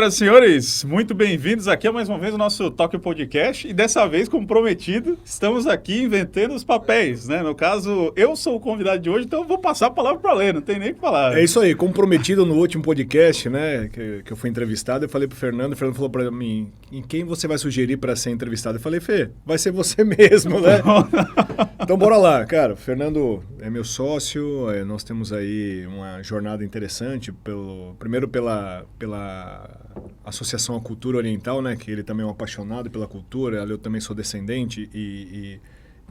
Senhoras e senhores, muito bem-vindos aqui a mais uma vez o nosso Tóquio Podcast e dessa vez, como prometido, estamos aqui inventando os papéis, né? No caso, eu sou o convidado de hoje, então eu vou passar a palavra para Lê, não tem nem o que falar. É isso aí, como prometido no último podcast, né, que eu fui entrevistado, eu falei pro Fernando, o Fernando falou para mim, em quem você vai sugerir para ser entrevistado? Eu falei, Fê, vai ser você mesmo, né? Então bora lá, cara, o Fernando é meu sócio, nós temos aí uma jornada interessante, primeiro pela Associação à Cultura Oriental, né, que ele também é um apaixonado pela cultura, eu também sou descendente e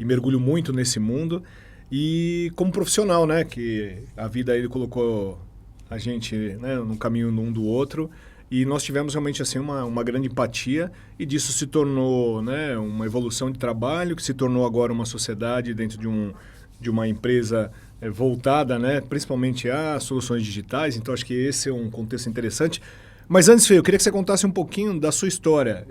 mergulho muito nesse mundo. E como profissional, né, que a vida ele colocou a gente, né, num caminho um do outro, e nós tivemos realmente assim uma grande empatia, e disso se tornou, né, uma evolução de trabalho, que se tornou agora uma sociedade dentro de uma empresa voltada, né, principalmente a soluções digitais. Então acho que esse é um contexto interessante. Mas antes, Fê, eu queria que você contasse um pouquinho da sua história.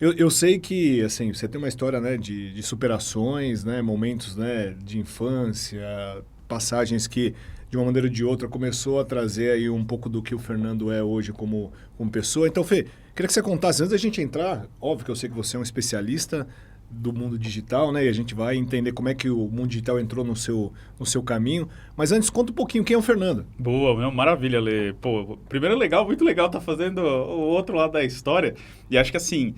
Eu sei que assim, você tem uma história, né, de superações, né, momentos, né, de infância, passagens que, de uma maneira ou de outra, começou a trazer aí um pouco do que o Fernando é hoje como pessoa. Então, Fê, queria que você contasse, antes da gente entrar, óbvio que eu sei que você é um especialista do mundo digital, né, e a gente vai entender como é que o mundo digital entrou no seu caminho. Mas antes, conta um pouquinho, quem é o Fernando? Boa, meu, maravilha, Lê. Pô, primeiro legal, muito legal tá fazendo o outro lado da história, e acho que assim...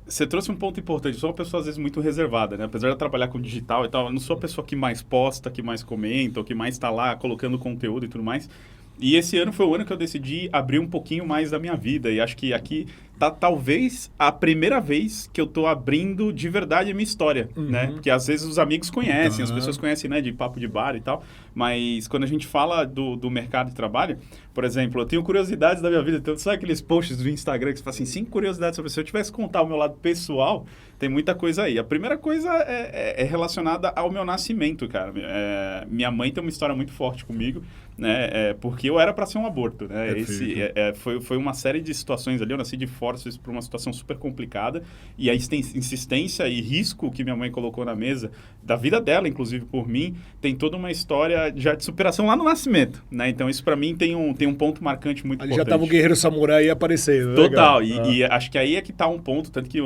você trouxe um ponto importante. Eu sou uma pessoa, às vezes, muito reservada, né? Apesar de eu trabalhar com digital e tal, eu não sou a pessoa que mais posta, que mais comenta, ou que mais está lá colocando conteúdo e tudo mais. E esse ano foi o ano que eu decidi abrir um pouquinho mais da minha vida. E acho que aqui tá talvez a primeira vez que eu tô abrindo de verdade a minha história, né? Porque às vezes os amigos conhecem, as pessoas conhecem, né? De papo de bar e tal. Mas quando a gente fala do mercado de trabalho, por exemplo, eu tenho curiosidades da minha vida. Então, sabe aqueles posts do Instagram que você fala assim, 5 curiosidades sobre você? Se eu tivesse que contar o meu lado pessoal, tem muita coisa aí. A primeira coisa é relacionada ao meu nascimento, cara. Minha mãe tem uma história muito forte comigo, né? Porque eu era para ser um aborto, né? Foi uma série de situações ali. Eu nasci de forceps para uma situação super complicada, e a insistência e risco que minha mãe colocou na mesa, da vida dela, inclusive por mim, tem toda uma história já de superação lá no nascimento, né? Então isso para mim tem um ponto marcante muito Ali importante. já tava o guerreiro samurai aparecendo. Total, e acho que aí é que tá um ponto, tanto que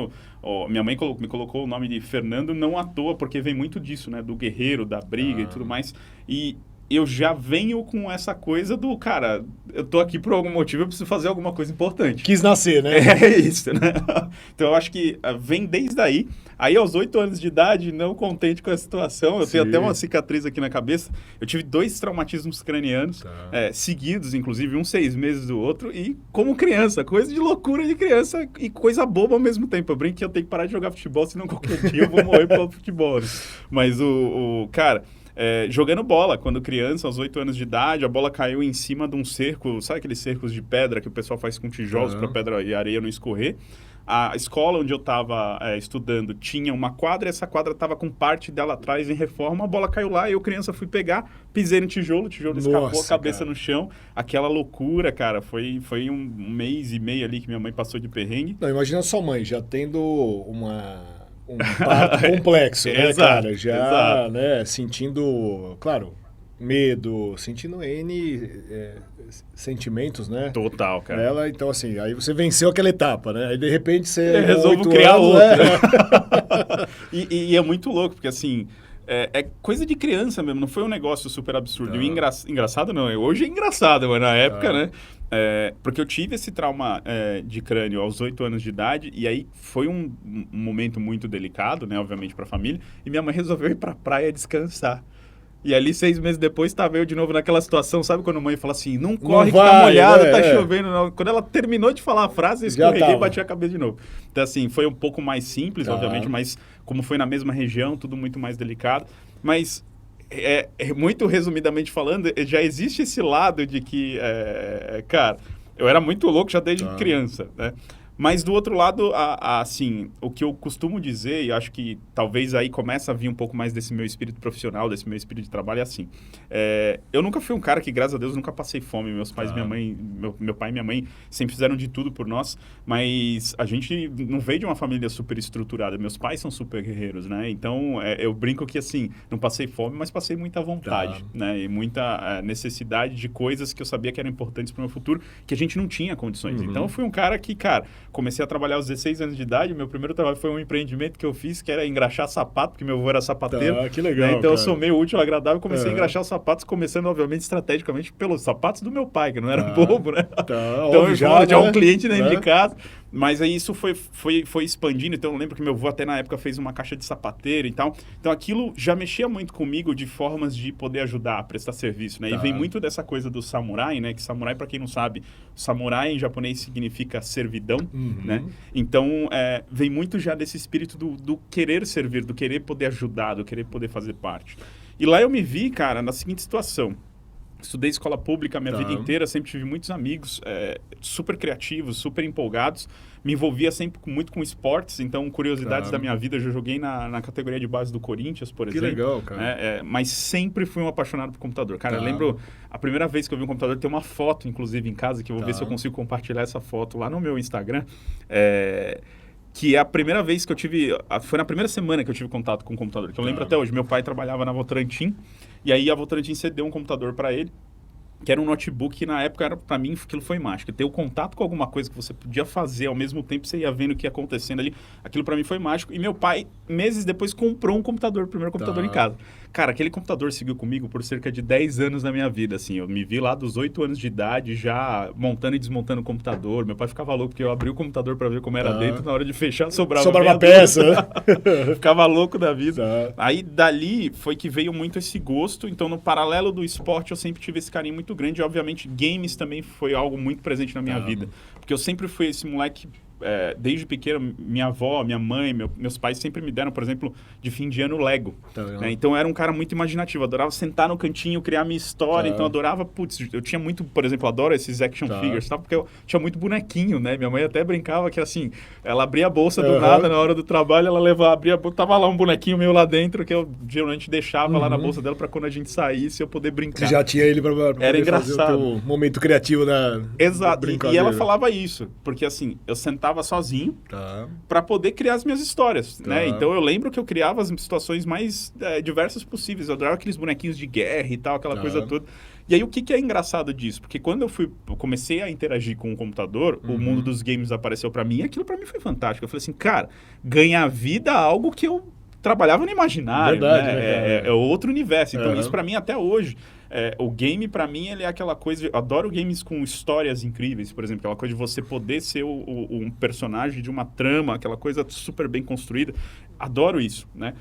minha mãe me colocou o nome de Fernando não à toa, porque vem muito disso, né? Do guerreiro, da briga e tudo mais. E eu já venho com essa coisa do, cara, eu tô aqui por algum motivo, eu preciso fazer alguma coisa importante. Quis nascer, né? É isso, né? Então eu acho que vem desde aí. Aí aos 8 anos de idade, não contente com a situação, eu tenho até uma cicatriz aqui na cabeça. Eu tive 2 traumatismos cranianos, seguidos, inclusive, um 6 meses do outro, e como criança, coisa de loucura de criança e coisa boba ao mesmo tempo. Eu brinco que eu tenho que parar de jogar futebol, senão qualquer dia eu vou morrer pelo futebol. Mas cara... jogando bola, quando criança, aos 8 anos de idade, a bola caiu em cima de um cerco, sabe aqueles cercos de pedra que o pessoal faz com tijolos para pedra e areia não escorrer? A escola onde eu estava estudando tinha uma quadra, e essa quadra estava com parte dela atrás em reforma, a bola caiu lá, e eu criança fui pegar, pisei no tijolo, o tijolo escapou, a cabeça cara. No chão, aquela loucura, cara, foi um mês e meio ali que minha mãe passou de perrengue. Não, imagina sua mãe já tendo um parto complexo, né, exato, cara? Já, né, sentindo, claro, medo, sentindo sentimentos, né? Total, cara. Ela, então, assim, aí você venceu aquela etapa, né? Aí, de repente, você... resolve criar outra. Né? e é muito louco, porque, assim... É coisa de criança mesmo, não foi um negócio super absurdo. E engraçado não, hoje é engraçado, mas na época, né? Porque eu tive esse trauma de crânio aos 8 anos de idade, e aí foi um momento muito delicado, né? Obviamente para a família, e minha mãe resolveu ir para a praia descansar. E ali, 6 meses depois, estava eu de novo naquela situação, sabe quando a mãe fala assim, não corre que tá molhado, tá chovendo. Não. Quando ela terminou de falar a frase, eu escorreguei e bati a cabeça de novo. Então, assim, foi um pouco mais simples, obviamente, mas como foi na mesma região, tudo muito mais delicado. Mas, muito resumidamente falando, já existe esse lado de que, cara, eu era muito louco já desde criança, né? Mas do outro lado, assim, o que eu costumo dizer, e acho que talvez aí começa a vir um pouco mais desse meu espírito profissional, desse meu espírito de trabalho, é assim. Eu nunca fui um cara que, graças a Deus, nunca passei fome. Meus pais e minha mãe, meu pai e minha mãe sempre fizeram de tudo por nós, mas a gente não veio de uma família super estruturada. Meus pais são super guerreiros, né? Então, eu brinco que, assim, não passei fome, mas passei muita vontade, né? E muita necessidade de coisas que eu sabia que eram importantes para o meu futuro, que a gente não tinha condições. Então, eu fui um cara que, cara, comecei a trabalhar aos 16 anos de idade. Meu primeiro trabalho foi um empreendimento que eu fiz, que era engraxar sapato, porque meu avô era sapateiro. Que legal, né? Então, cara. eu sou meio útil, agradável. Comecei a engraxar os sapatos, começando, obviamente, estrategicamente pelos sapatos do meu pai, que não era bobo, né? Então, eu já um cliente dentro de casa. Mas aí isso foi expandindo. Então, eu lembro que meu avô até na época fez uma caixa de sapateiro e tal. Então, aquilo já mexia muito comigo de formas de poder ajudar a prestar serviço, né? E vem muito dessa coisa do samurai, né? Que samurai, para quem não sabe, samurai em japonês significa servidão, né? Então, vem muito já desse espírito do querer servir, do querer poder ajudar, do querer poder fazer parte. E lá eu me vi, cara, na seguinte situação. Estudei escola pública a minha vida inteira, sempre tive muitos amigos super criativos, super empolgados. Me envolvia sempre muito com esportes, então curiosidades da minha vida. Eu já joguei na categoria de base do Corinthians, por exemplo. Que legal, cara. Mas sempre fui um apaixonado por computador. Cara, eu lembro a primeira vez que eu vi um computador, tem uma foto, inclusive, em casa, que eu vou ver se eu consigo compartilhar essa foto lá no meu Instagram. Que é a primeira vez que eu tive... Foi na primeira semana que eu tive contato com o computador, que eu lembro até hoje. Meu pai trabalhava na Votorantim, e aí a Votorantim cedeu um computador para ele, que era um notebook que na época, era para mim, aquilo foi mágico. Ter o contato com alguma coisa que você podia fazer, ao mesmo tempo você ia vendo o que ia acontecendo ali, aquilo para mim foi mágico. E meu pai, meses depois, comprou um computador, o primeiro computador em casa. Cara, aquele computador seguiu comigo por cerca de 10 anos da minha vida, assim. Eu me vi lá dos 8 anos de idade, já montando e desmontando o computador. Meu pai ficava louco, porque eu abri o computador para ver como era dentro, na hora de fechar, sobrava uma peça. Ficava louco da vida. Aí, dali, foi que veio muito esse gosto. Então, no paralelo do esporte, eu sempre tive esse carinho muito grande. E, obviamente, games também foi algo muito presente na minha vida. Porque eu sempre fui esse moleque... desde pequeno, minha avó, minha mãe, meus pais sempre me deram, por exemplo, de fim de ano, Lego. Né? Então, eu era um cara muito imaginativo. Adorava sentar no cantinho, criar minha história. Então, eu adorava... eu tinha muito... Por exemplo, adoro esses action figures, tá? Porque eu tinha muito bonequinho, né? Minha mãe até brincava que, assim, ela abria a bolsa do nada, na hora do trabalho, ela abria a bolsa, tava lá um bonequinho meu lá dentro, que eu geralmente deixava lá na bolsa dela pra quando a gente saísse, eu poder brincar. Você já tinha ele pra era engraçado. Fazer o teu momento criativo da Exato. E ela falava isso, porque, assim, eu sentava sozinho para poder criar as minhas histórias, né? Então eu lembro que eu criava as situações mais diversas possíveis. Eu adorava aqueles bonequinhos de guerra e tal, aquela coisa toda. E aí o que é engraçado disso? Porque quando eu comecei a interagir com o computador, o mundo dos games apareceu para mim, e aquilo para mim foi fantástico. Eu falei assim, cara, ganhar vida é algo que eu trabalhava no imaginário, né? É outro universo. Então isso para mim até hoje... o game, pra mim, ele é aquela coisa... Eu adoro games com histórias incríveis, por exemplo. Aquela coisa de você poder ser um personagem de uma trama, aquela coisa super bem construída. Adoro isso, né?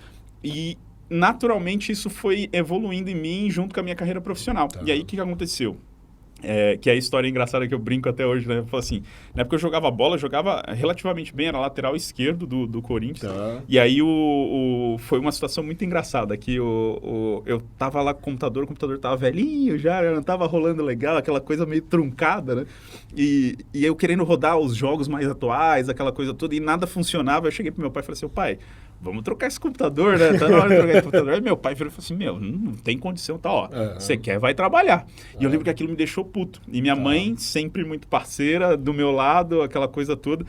E, naturalmente, isso foi evoluindo em mim junto com a minha carreira profissional. E aí, o que aconteceu? Que é a história engraçada que eu brinco até hoje, né? Eu falo assim, na época eu jogava bola, jogava relativamente bem, era lateral esquerdo do Corinthians. E aí foi uma situação muito engraçada, que eu tava lá com o computador tava velhinho já não tava rolando legal, aquela coisa meio truncada, né? E eu querendo rodar os jogos mais atuais, aquela coisa toda, e nada funcionava. Eu cheguei pro meu pai e falei assim, pai, vamos trocar esse computador, né? Tá na hora de trocar esse computador. Aí meu pai falou assim, não tem condição, tá, ó, você quer, vai trabalhar. E eu lembro que aquilo me deixou puto. E minha mãe, sempre muito parceira, do meu lado, aquela coisa toda.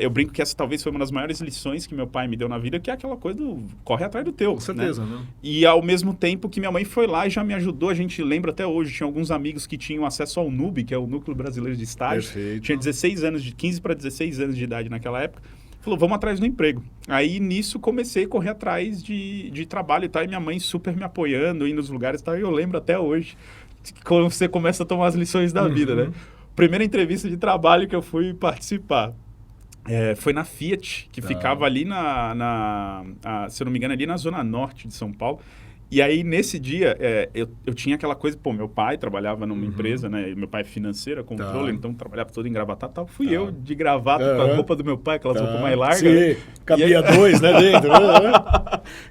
Eu brinco que essa talvez foi uma das maiores lições que meu pai me deu na vida, que é aquela coisa do corre atrás do teu. Com certeza, né? E ao mesmo tempo que minha mãe foi lá e já me ajudou, a gente lembra até hoje, tinha alguns amigos que tinham acesso ao NUB, que é o Núcleo Brasileiro de Estágio. Perfeito. Tinha 16 anos, de 15 para 16 anos de idade naquela época. Falou, vamos atrás do emprego. Aí, nisso, comecei a correr atrás de trabalho e tal, e minha mãe super me apoiando, indo nos lugares e tal, e eu lembro até hoje, quando você começa a tomar as lições da vida, né? Primeira entrevista de trabalho que eu fui participar. Foi na Fiat, que ficava ali se eu não me engano, ali na Zona Norte de São Paulo. E aí, nesse dia, eu tinha aquela coisa... Pô, meu pai trabalhava numa empresa, né? Meu pai é financeiro, controle, então trabalhava todo em gravata e tal. Fui eu de gravata com a roupa do meu pai, aquela roupa mais larga. Sim, né? cabia dois, né, dentro.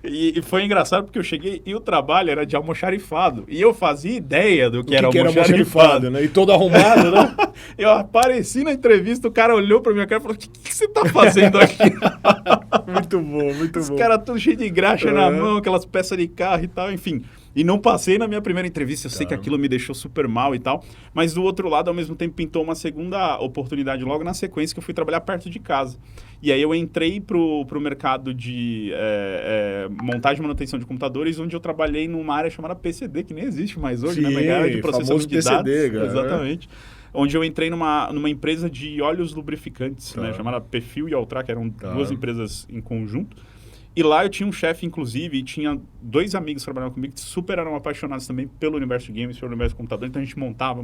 E foi engraçado porque eu cheguei e o trabalho era de almoxarifado. E eu fazia ideia do que era almoxarifado. Né? E todo arrumado, né? Eu apareci na entrevista, o cara olhou pra minha cara e falou, o que você tá fazendo aqui? Muito bom, muito Os bom. caras todos cheios de graxa na mão, aquelas peças de carro e tal, enfim. E não passei na minha primeira entrevista, eu sei que aquilo me deixou super mal e tal, mas do outro lado, ao mesmo tempo, pintou uma segunda oportunidade logo na sequência, que eu fui trabalhar perto de casa. E aí eu entrei pro mercado de montagem e manutenção de computadores, onde eu trabalhei numa área chamada PCD, que nem existe mais hoje, né? Mas área de processamento de dados. PCD, cara. Exatamente. Onde eu entrei numa empresa de óleos lubrificantes, né? Chamada Perfil e Altra, que eram duas empresas em conjunto. E lá eu tinha um chefe, inclusive, e tinha 2 amigos trabalhando comigo que super eram apaixonados também pelo universo de games, pelo universo do computador. Então a gente montava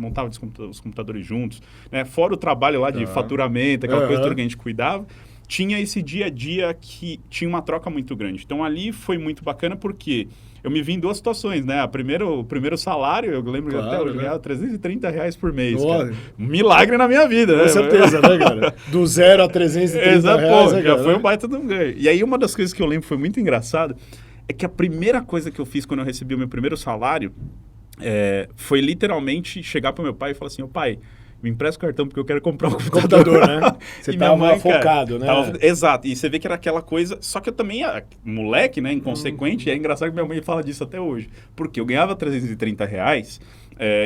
os computadores juntos, né? Fora o trabalho lá de faturamento, aquela coisa toda que a gente cuidava. Tinha esse dia a dia que tinha uma troca muito grande. Então ali foi muito bacana porque eu me vi em 2 situações, né? O primeiro salário, eu lembro até hoje, eu ganhava R$330 por mês. Cara. Um milagre na minha vida, né? Com certeza, né, cara? Do 0 a 330 Exato, reais, pô, né, já cara? foi um baita de um ganho. E aí uma das coisas que eu lembro foi muito engraçado é que a primeira coisa que eu fiz quando eu recebi o meu primeiro salário foi literalmente chegar pro meu pai e falar assim, ô pai, me empresta o cartão porque eu quero comprar um computador, né? Você e tava mãe, focado, cara, né? Exato. E você vê que era aquela coisa... Só que eu também, moleque, né? Inconsequente. E é engraçado que minha mãe fala disso até hoje. Porque eu ganhava R$330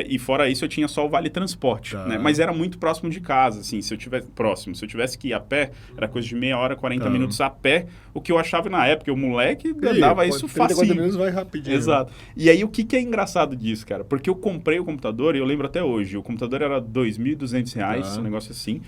e fora isso eu tinha só o vale transporte, né? Mas era muito próximo de casa, assim, se eu tivesse que ir a pé, era coisa de meia hora, 40 minutos a pé, o que eu achava na época, o moleque andava isso fácil. 30 minutos vai rapidinho. Exato. E aí o que é engraçado disso, cara? Porque eu comprei o computador, e eu lembro até hoje, o computador era R$2.200, um negócio assim.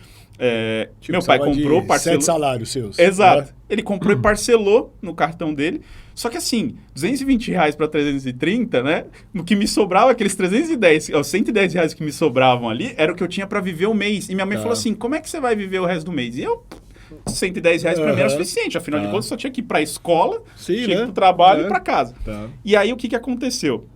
Meu pai comprou, parcelou... 7 salários seus. Exato. Né? Ele comprou e parcelou no cartão dele. Só que assim, R$220 para 330, né? O que me sobrava, aqueles 110 reais que me sobravam ali, era o que eu tinha para viver o mês. E minha mãe falou assim, como é que você vai viver o resto do mês? E eu... R$110 para mim era suficiente. Afinal de contas, eu só tinha que ir para a escola, tinha que ir para o trabalho e para casa. E aí, o que aconteceu?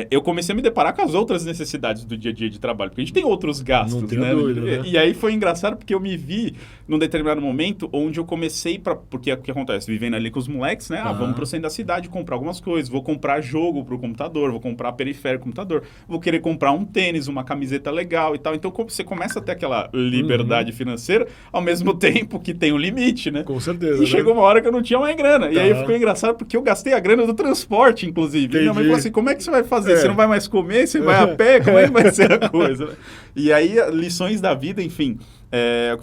Eu comecei a me deparar com as outras necessidades do dia a dia de trabalho, porque a gente tem outros gastos, não tem né? Dúvida, né? E aí foi engraçado porque eu me vi num determinado momento onde eu comecei porque o que acontece? Vivendo ali com os moleques, né? Vamos pro centro da cidade comprar algumas coisas, vou comprar jogo pro computador, vou comprar periférico pro computador, vou querer comprar um tênis, uma camiseta legal e tal. Então você começa a ter aquela liberdade financeira, ao mesmo tempo que tem um limite, né? Com certeza. E chegou uma hora que eu não tinha mais grana. E aí ficou engraçado porque eu gastei a grana do transporte, inclusive. Entendi. E minha mãe falou assim, como é que você vai fazer? Você não vai mais comer? Você vai a pé? Como é que vai ser a coisa? Né? E aí, lições da vida, enfim,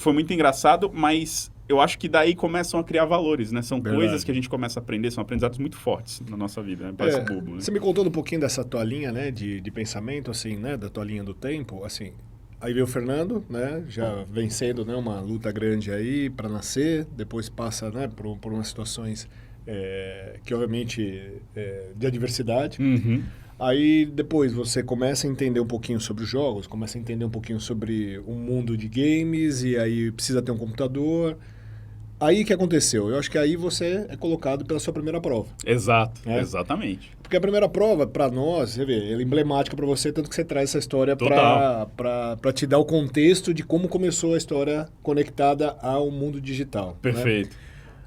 foi muito engraçado, mas eu acho que daí começam a criar valores, né? São coisas que a gente começa a aprender, são aprendizados muito fortes na nossa vida, né? Parece bobo, né? Você me contou um pouquinho dessa tua linha, né, de pensamento, assim, né, da tua linha do tempo, assim... Aí veio o Fernando, né, já vencendo, né, uma luta grande aí para nascer, depois passa, né, por umas situações que obviamente de adversidade. Aí depois você começa a entender um pouquinho sobre os jogos, começa a entender um pouquinho sobre o mundo de games e aí precisa ter um computador. Aí o que aconteceu? Eu acho que aí você é colocado pela sua primeira prova. Exato, exatamente. Porque a primeira prova, para nós, você vê, ela é emblemática para você, tanto que você traz essa história para te dar o contexto de como começou a história conectada ao mundo digital. Perfeito. Né?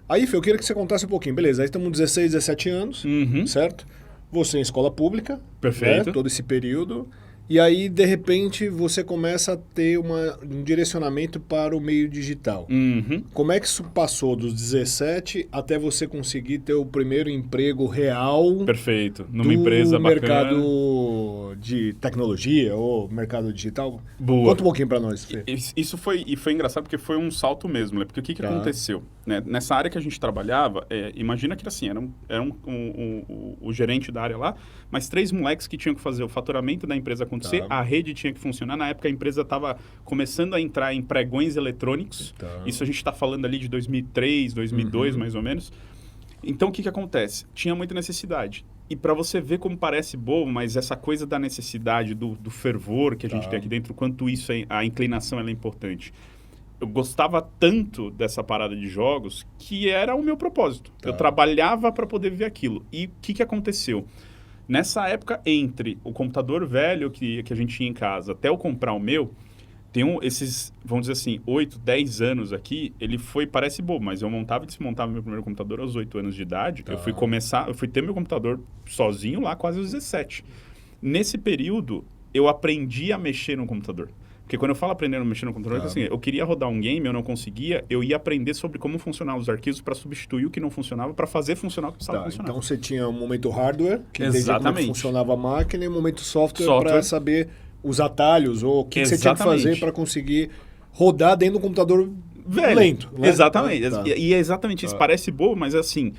Aí, Fê, eu queria que você contasse um pouquinho. Beleza, aí estamos 16, 17 anos, certo? Você em escola pública. Perfeito. Né? Todo esse período. E aí, de repente, você começa a ter um direcionamento para o meio digital. Como é que isso passou dos 17 até você conseguir ter o primeiro emprego real? Perfeito. Numa empresa bacana. Mercado de tecnologia ou mercado digital? Boa. Conta um pouquinho para nós, Fê. Isso foi engraçado porque foi um salto mesmo, né? Porque o que aconteceu? Né? Nessa área que a gente trabalhava, imagina que assim, era o gerente da área lá, mas 3 moleques que tinham que fazer o faturamento da empresa acontecer, a rede tinha que funcionar. Na época a empresa estava começando a entrar em pregões eletrônicos. Isso a gente está falando ali de 2003, 2002 mais ou menos. Então o que acontece? Tinha muita necessidade. E para você ver como parece bobo, mas essa coisa da necessidade, do fervor que a gente tem aqui dentro, quanto isso, a inclinação ela é importante. Eu gostava tanto dessa parada de jogos que era o meu propósito. Eu trabalhava para poder viver aquilo. E o que aconteceu? Nessa época, entre o computador velho que a gente tinha em casa até eu comprar o meu, tem esses, vamos dizer assim, 8, 10 anos aqui, ele parece bobo, mas eu montava e desmontava meu primeiro computador aos 8 anos de idade. Eu fui ter meu computador sozinho lá quase aos 17. Nesse período, eu aprendi a mexer no computador. Porque quando eu falo aprender a mexer no computador, é assim, eu queria rodar um game, eu não conseguia, eu ia aprender sobre como funcionavam os arquivos para substituir o que não funcionava, para fazer funcionar o que precisava funcionar. Então você tinha um momento hardware, que entendia como funcionava a máquina, e um momento software. Para saber os atalhos, ou o que você tinha que fazer para conseguir rodar dentro do computador lento. Né? Exatamente. E é exatamente isso. Parece bobo, mas assim...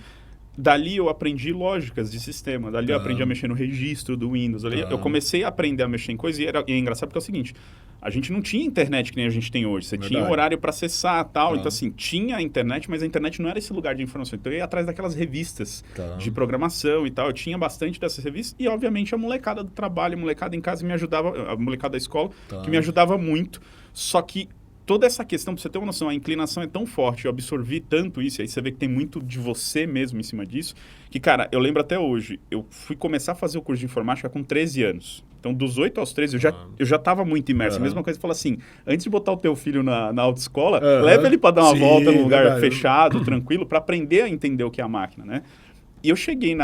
Dali eu aprendi lógicas de sistema, dali eu aprendi a mexer no registro do Windows. Ali eu comecei a aprender a mexer em coisas e é engraçado porque é o seguinte, a gente não tinha internet que nem a gente tem hoje, você tinha um horário para acessar e tal, então assim, tinha a internet, mas a internet não era esse lugar de informação, então eu ia atrás daquelas revistas de programação e tal, eu tinha bastante dessas revistas e obviamente a molecada do trabalho, a molecada em casa me ajudava, a molecada da escola, que me ajudava muito, só que toda essa questão, pra você ter uma noção, a inclinação é tão forte, eu absorvi tanto isso, e aí você vê que tem muito de você mesmo em cima disso, que, cara, eu lembro até hoje, eu fui começar a fazer o curso de informática com 13 anos. Então, dos 8 aos 13, eu já estava muito imerso. A mesma coisa que fala assim, antes de botar o teu filho na autoescola, leva ele para dar uma volta num lugar fechado, tranquilo, para aprender a entender o que é a máquina, né? E eu cheguei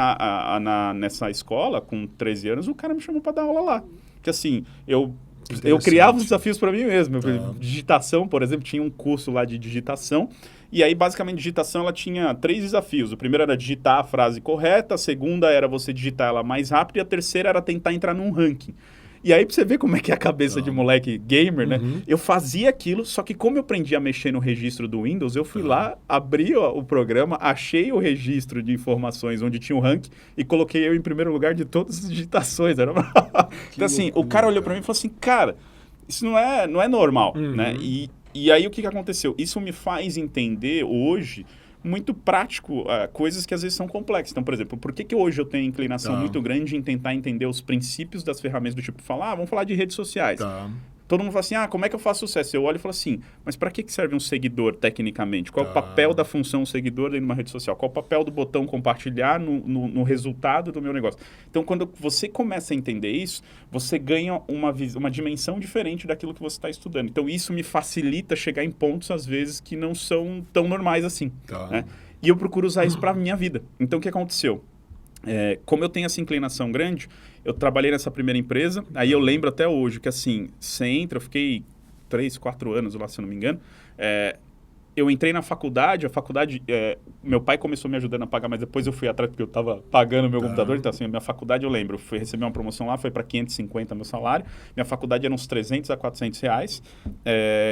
nessa escola, com 13 anos, o cara me chamou para dar aula lá. Porque, assim, eu criava os desafios para mim mesmo. Digitação, por exemplo, tinha um curso lá de digitação. E aí, basicamente, digitação ela tinha 3 desafios. O primeiro era digitar a frase correta, a segunda era você digitar ela mais rápido e a terceira era tentar entrar num ranking. E aí, pra você ver como é que é a cabeça de moleque gamer, né? Eu fazia aquilo, só que como eu aprendi a mexer no registro do Windows, eu fui lá, abri o programa, achei o registro de informações onde tinha o ranking e coloquei eu em primeiro lugar de todas as digitações. Era então, assim, loucura, o cara olhou pra mim e falou assim, cara, isso não é normal, né? E aí, o que aconteceu? Isso me faz entender hoje... muito prático, coisas que às vezes são complexas. Então, por exemplo, por que hoje eu tenho inclinação muito grande em tentar entender os princípios das ferramentas do tipo, vamos falar de redes sociais. Todo mundo fala assim, como é que eu faço sucesso? Eu olho e falo assim, mas para que serve um seguidor tecnicamente? Qual é o papel da função seguidor dentro de uma rede social? Qual é o papel do botão compartilhar no resultado do meu negócio? Então, quando você começa a entender isso, você ganha uma dimensão diferente daquilo que você está estudando. Então, isso me facilita chegar em pontos, às vezes, que não são tão normais assim. Né? E eu procuro usar isso para a minha vida. Então, o que aconteceu? Como eu tenho essa inclinação grande, eu trabalhei nessa primeira empresa, aí eu lembro até hoje que assim, você entra, eu fiquei 3, 4 anos lá, se eu não me engano, eu entrei na faculdade, meu pai começou me ajudando a pagar, mas depois eu fui atrás porque eu estava pagando o meu computador, então assim, a minha faculdade eu lembro, eu fui receber uma promoção lá, foi para 550 meu salário, minha faculdade era uns 300 a 400 reais,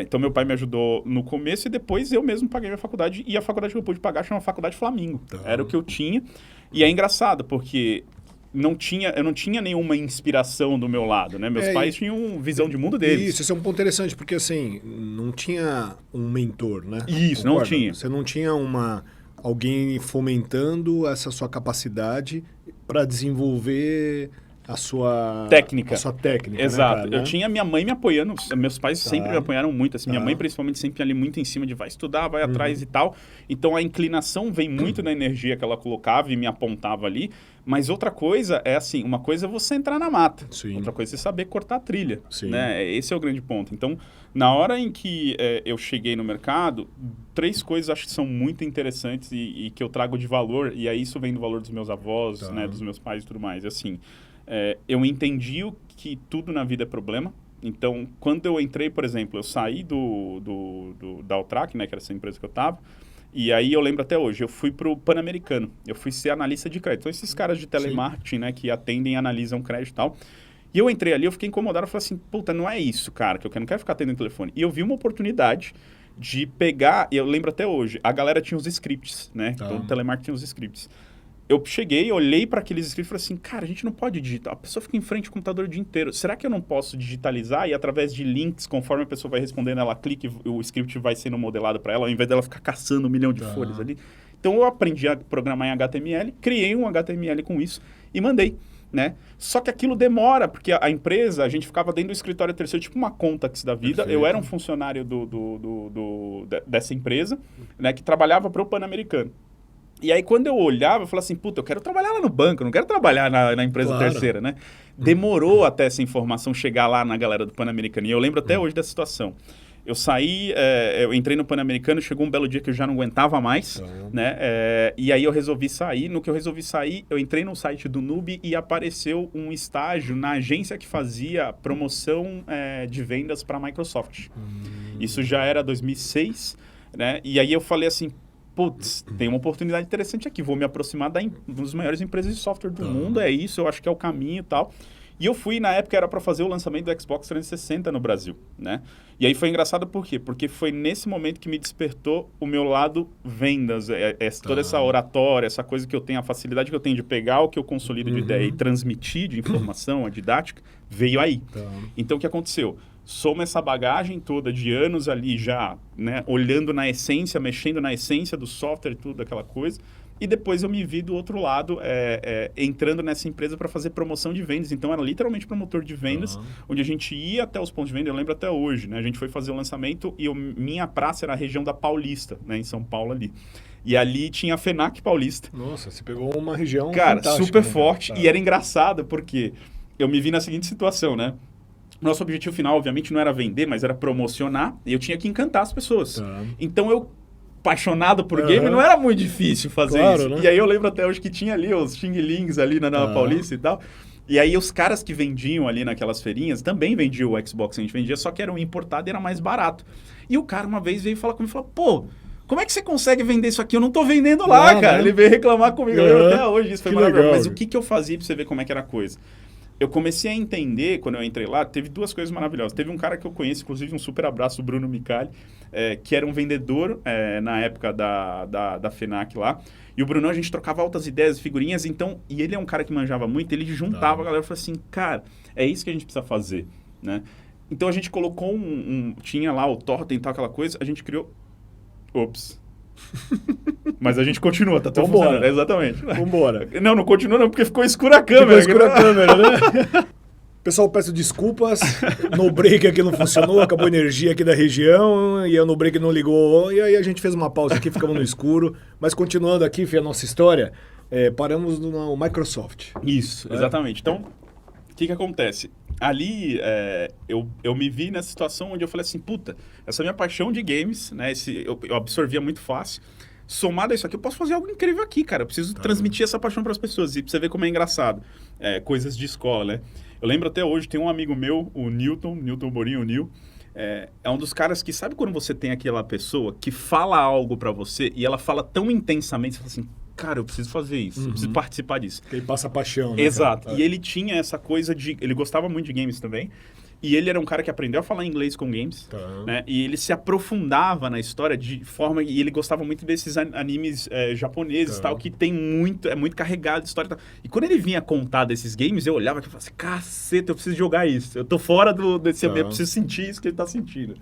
então meu pai me ajudou no começo e depois eu mesmo paguei minha faculdade, e a faculdade que eu pude pagar chama Faculdade Flamingo, era o que eu tinha, e é engraçado, porque eu não tinha nenhuma inspiração do meu lado, né? Meus pais tinham visão de mundo deles. Isso, esse é um ponto interessante, porque assim, não tinha um mentor, né? Isso, concorda? Não tinha. Você não tinha alguém fomentando essa sua capacidade para desenvolver a sua técnica. Exato. Né, cara, eu tinha minha mãe me apoiando, meus pais sempre me apoiaram muito, assim, minha mãe principalmente sempre ali muito em cima de vai estudar, vai atrás e tal. Então a inclinação vem muito na energia que ela colocava e me apontava ali. Mas outra coisa é assim, uma coisa é você entrar na mata, outra coisa é você saber cortar a trilha, né? Esse é o grande ponto. Então, na hora em que eu cheguei no mercado, 3 coisas acho que são muito interessantes e que eu trago de valor, e aí isso vem do valor dos meus avós, né, dos meus pais e tudo mais. Assim, eu entendi que tudo na vida é problema. Então, quando eu entrei, por exemplo, eu saí da Altrac, né, que era essa empresa que eu estava, e aí eu lembro até hoje, eu fui pro Pan-Americano, eu fui ser analista de crédito. Então, esses caras de telemarketing, né, que atendem e analisam crédito e tal. E eu entrei ali, eu fiquei incomodado, eu falei assim, puta, não é isso, cara, que eu não quero ficar atendendo telefone. E eu vi uma oportunidade de pegar, e eu lembro até hoje, a galera tinha os scripts, né, todo telemarketing tinha os scripts. Eu cheguei, olhei para aqueles scripts e falei assim, cara, a gente não pode digitar, a pessoa fica em frente ao computador o dia inteiro. Será que eu não posso digitalizar e através de links, conforme a pessoa vai respondendo, ela clica e o script vai sendo modelado para ela, ao invés dela ficar caçando 1 milhão de folhas ali? Então eu aprendi a programar em HTML, criei um HTML com isso e mandei, né? Só que aquilo demora, porque a empresa, a gente ficava dentro do escritório terceiro, tipo uma Contax da vida. Perfeito. Eu era um funcionário dessa empresa, né, que trabalhava para o Pan-Americano. E aí, quando eu olhava, eu falava assim, puta, eu quero trabalhar lá no banco, eu não quero trabalhar na empresa terceira, né? Demorou até essa informação chegar lá na galera do Pan-Americano. E eu lembro até hoje dessa situação. Eu saí, eu entrei no Pan-Americano, chegou um belo dia que eu já não aguentava mais, né? E aí eu resolvi sair. No que eu resolvi sair, eu entrei no site do Noob e apareceu um estágio na agência que fazia promoção de vendas para a Microsoft. Isso já era 2006, né? E aí eu falei assim, putz, tem uma oportunidade interessante aqui, vou me aproximar uma das maiores empresas de software do mundo, é isso, eu acho que é o caminho e tal. E eu fui, na época, era para fazer o lançamento do Xbox 360 no Brasil, né? E aí foi engraçado por quê? Porque foi nesse momento que me despertou o meu lado vendas, toda essa oratória, essa coisa que eu tenho, a facilidade que eu tenho de pegar o que eu consolido de ideia e transmitir de informação, a didática, veio aí. Então, o que aconteceu? Soma essa bagagem toda de anos ali já, né? Olhando na essência, mexendo na essência do software e tudo, aquela coisa. E depois eu me vi do outro lado, entrando nessa empresa para fazer promoção de vendas. Então, era literalmente promotor de vendas, onde a gente ia até os pontos de venda, eu lembro até hoje, né? A gente foi fazer o lançamento e minha praça era a região da Paulista, né? Em São Paulo ali. E ali tinha a FENAC Paulista. Nossa, você pegou uma região cara, super né? forte. E era engraçado porque eu me vi na seguinte situação, né? Nosso objetivo final, obviamente, não era vender, mas era promocionar. E eu tinha que encantar as pessoas. Então, eu... apaixonado por game, não era muito difícil fazer isso. Né? E aí eu lembro até hoje que tinha ali os Xing Lings ali na Paulista e tal. E aí os caras que vendiam ali naquelas feirinhas também vendiam o Xbox, a gente vendia, só que era um importado e era mais barato. E o cara uma vez veio falar comigo e falou, pô, como é que você consegue vender isso aqui? Eu não tô vendendo lá, cara. Né? Ele veio reclamar comigo, eu lembro até hoje, isso foi maravilhoso. Legal, mas o que eu fazia pra você ver como é que era a coisa? Eu comecei a entender, quando eu entrei lá, teve duas coisas maravilhosas. Teve um cara que eu conheço, inclusive um super abraço, o Bruno Micali, que era um vendedor na época da FENAC lá. E o Bruno, a gente trocava altas ideias, figurinhas, então... E ele é um cara que manjava muito, ele juntava a galera e falou assim, cara, é isso que a gente precisa fazer, né? Então a gente colocou tinha lá o Torten e tal, aquela coisa, a gente criou... Ops... Mas a gente continua, tá tudo funcionando. Exatamente. Vambora. Não continua não, porque ficou escura a câmera. Ficou escura a câmera, né? Pessoal, peço desculpas. No break aqui não funcionou, acabou a energia aqui da região e no break não ligou. E aí a gente fez uma pausa aqui, ficamos no escuro. Mas continuando aqui, Fê, a nossa história, paramos no Microsoft. Isso, exatamente. Então, o que acontece? Ali, eu me vi nessa situação onde eu falei assim, puta, essa minha paixão de games, né, eu absorvia muito fácil, somado a isso aqui, eu posso fazer algo incrível aqui, cara, eu preciso transmitir essa paixão para as pessoas, e pra você ver como é engraçado, coisas de escola, né? Eu lembro até hoje, tem um amigo meu, o Newton Borinho, o Nil, é um dos caras que, sabe quando você tem aquela pessoa que fala algo para você, e ela fala tão intensamente, você fala assim, cara, eu preciso fazer isso, eu preciso participar disso. Ele passa paixão, né? Exato. Cara? E ele tinha essa coisa de... Ele gostava muito de games também. E ele era um cara que aprendeu a falar inglês com games. Né? E ele se aprofundava na história de forma... E ele gostava muito desses animes japoneses e tal, que tem muito... É muito carregado de história e tal. E quando ele vinha contar desses games, eu olhava e falava assim, caceta, eu preciso jogar isso. Eu tô fora desse ambiente, eu preciso sentir isso que ele tá sentindo.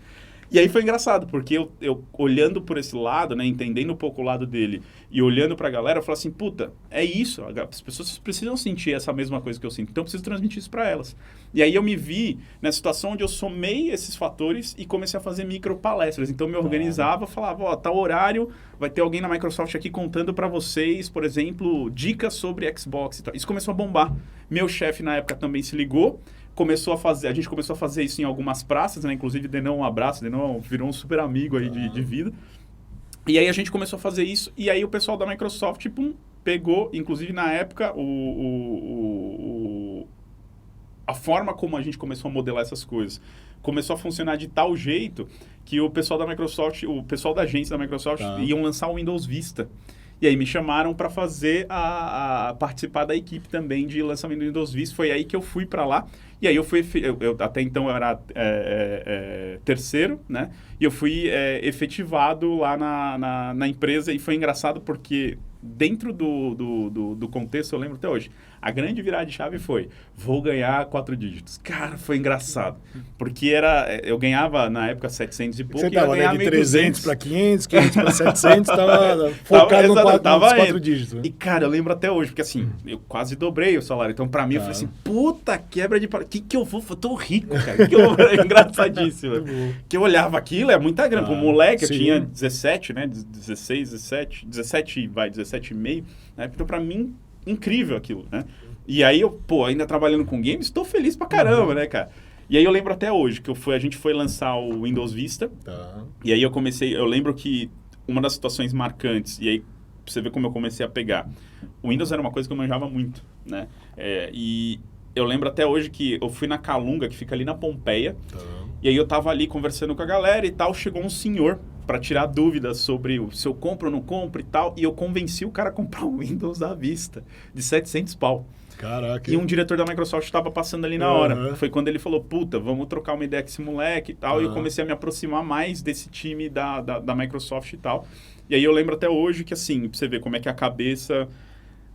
E aí foi engraçado, porque eu olhando por esse lado, né, entendendo um pouco o lado dele e olhando pra galera, eu falei assim, puta, é isso, as pessoas precisam sentir essa mesma coisa que eu sinto, então eu preciso transmitir isso pra elas. E aí eu me vi nessa situação onde eu somei esses fatores e comecei a fazer micro palestras. Então eu me organizava, falava, ó, tal horário vai ter alguém na Microsoft aqui contando pra vocês, por exemplo, dicas sobre Xbox e tal. Isso começou a bombar. Meu chefe na época também se ligou, a gente começou a fazer isso em algumas praças, né? Inclusive, Denão, um abraço, Denão virou um super amigo aí de vida. E aí a gente começou a fazer isso, e aí o pessoal da Microsoft, pegou, inclusive na época, a forma como a gente começou a modelar essas coisas começou a funcionar de tal jeito que o pessoal da Microsoft, o pessoal da agência da Microsoft iam lançar o Windows Vista. E aí me chamaram para fazer participar da equipe também de lançamento do Windows Vista. Foi aí que eu fui para lá. E aí eu fui, até então eu era terceiro, né? E eu fui efetivado lá na empresa. E foi engraçado porque dentro do contexto, eu lembro até hoje, a grande virada de chave foi, vou ganhar 4 dígitos. Cara, foi engraçado. Porque eu ganhava, na época, 700 e pouco. Você tava, né, de 300 para 500, 500 para 700, tava focado nos 4 dígitos. Né? E, cara, eu lembro até hoje, porque assim, eu quase dobrei o salário. Então, pra mim, eu falei assim, puta, quebra de... O que eu vou... Eu tô rico, cara. É engraçadíssimo. Que eu olhava aquilo, é muita grana. Pro moleque, eu tinha 17, né? 17,5, né? Então, pra mim, incrível aquilo, né? E aí, eu, ainda trabalhando com games, tô feliz pra caramba, né, cara? E aí eu lembro até hoje que a gente foi lançar o Windows Vista. Tá. E aí eu lembro que uma das situações marcantes, e aí pra você ver como eu comecei a pegar. O Windows era uma coisa que eu manjava muito, né? E eu lembro até hoje que eu fui na Calunga, que fica ali na Pompeia, Tá. e aí eu tava ali conversando com a galera e tal, chegou um senhor para tirar dúvidas sobre se eu compro ou não compro e tal, e eu convenci o cara a comprar um Windows à vista, de 700 pau. Caraca. E um diretor da Microsoft estava passando ali na hora. Foi quando ele falou, puta, vamos trocar uma ideia com esse moleque e tal. E eu comecei a me aproximar mais desse time da Microsoft e tal. E aí eu lembro até hoje que, assim, pra você ver como é que a cabeça...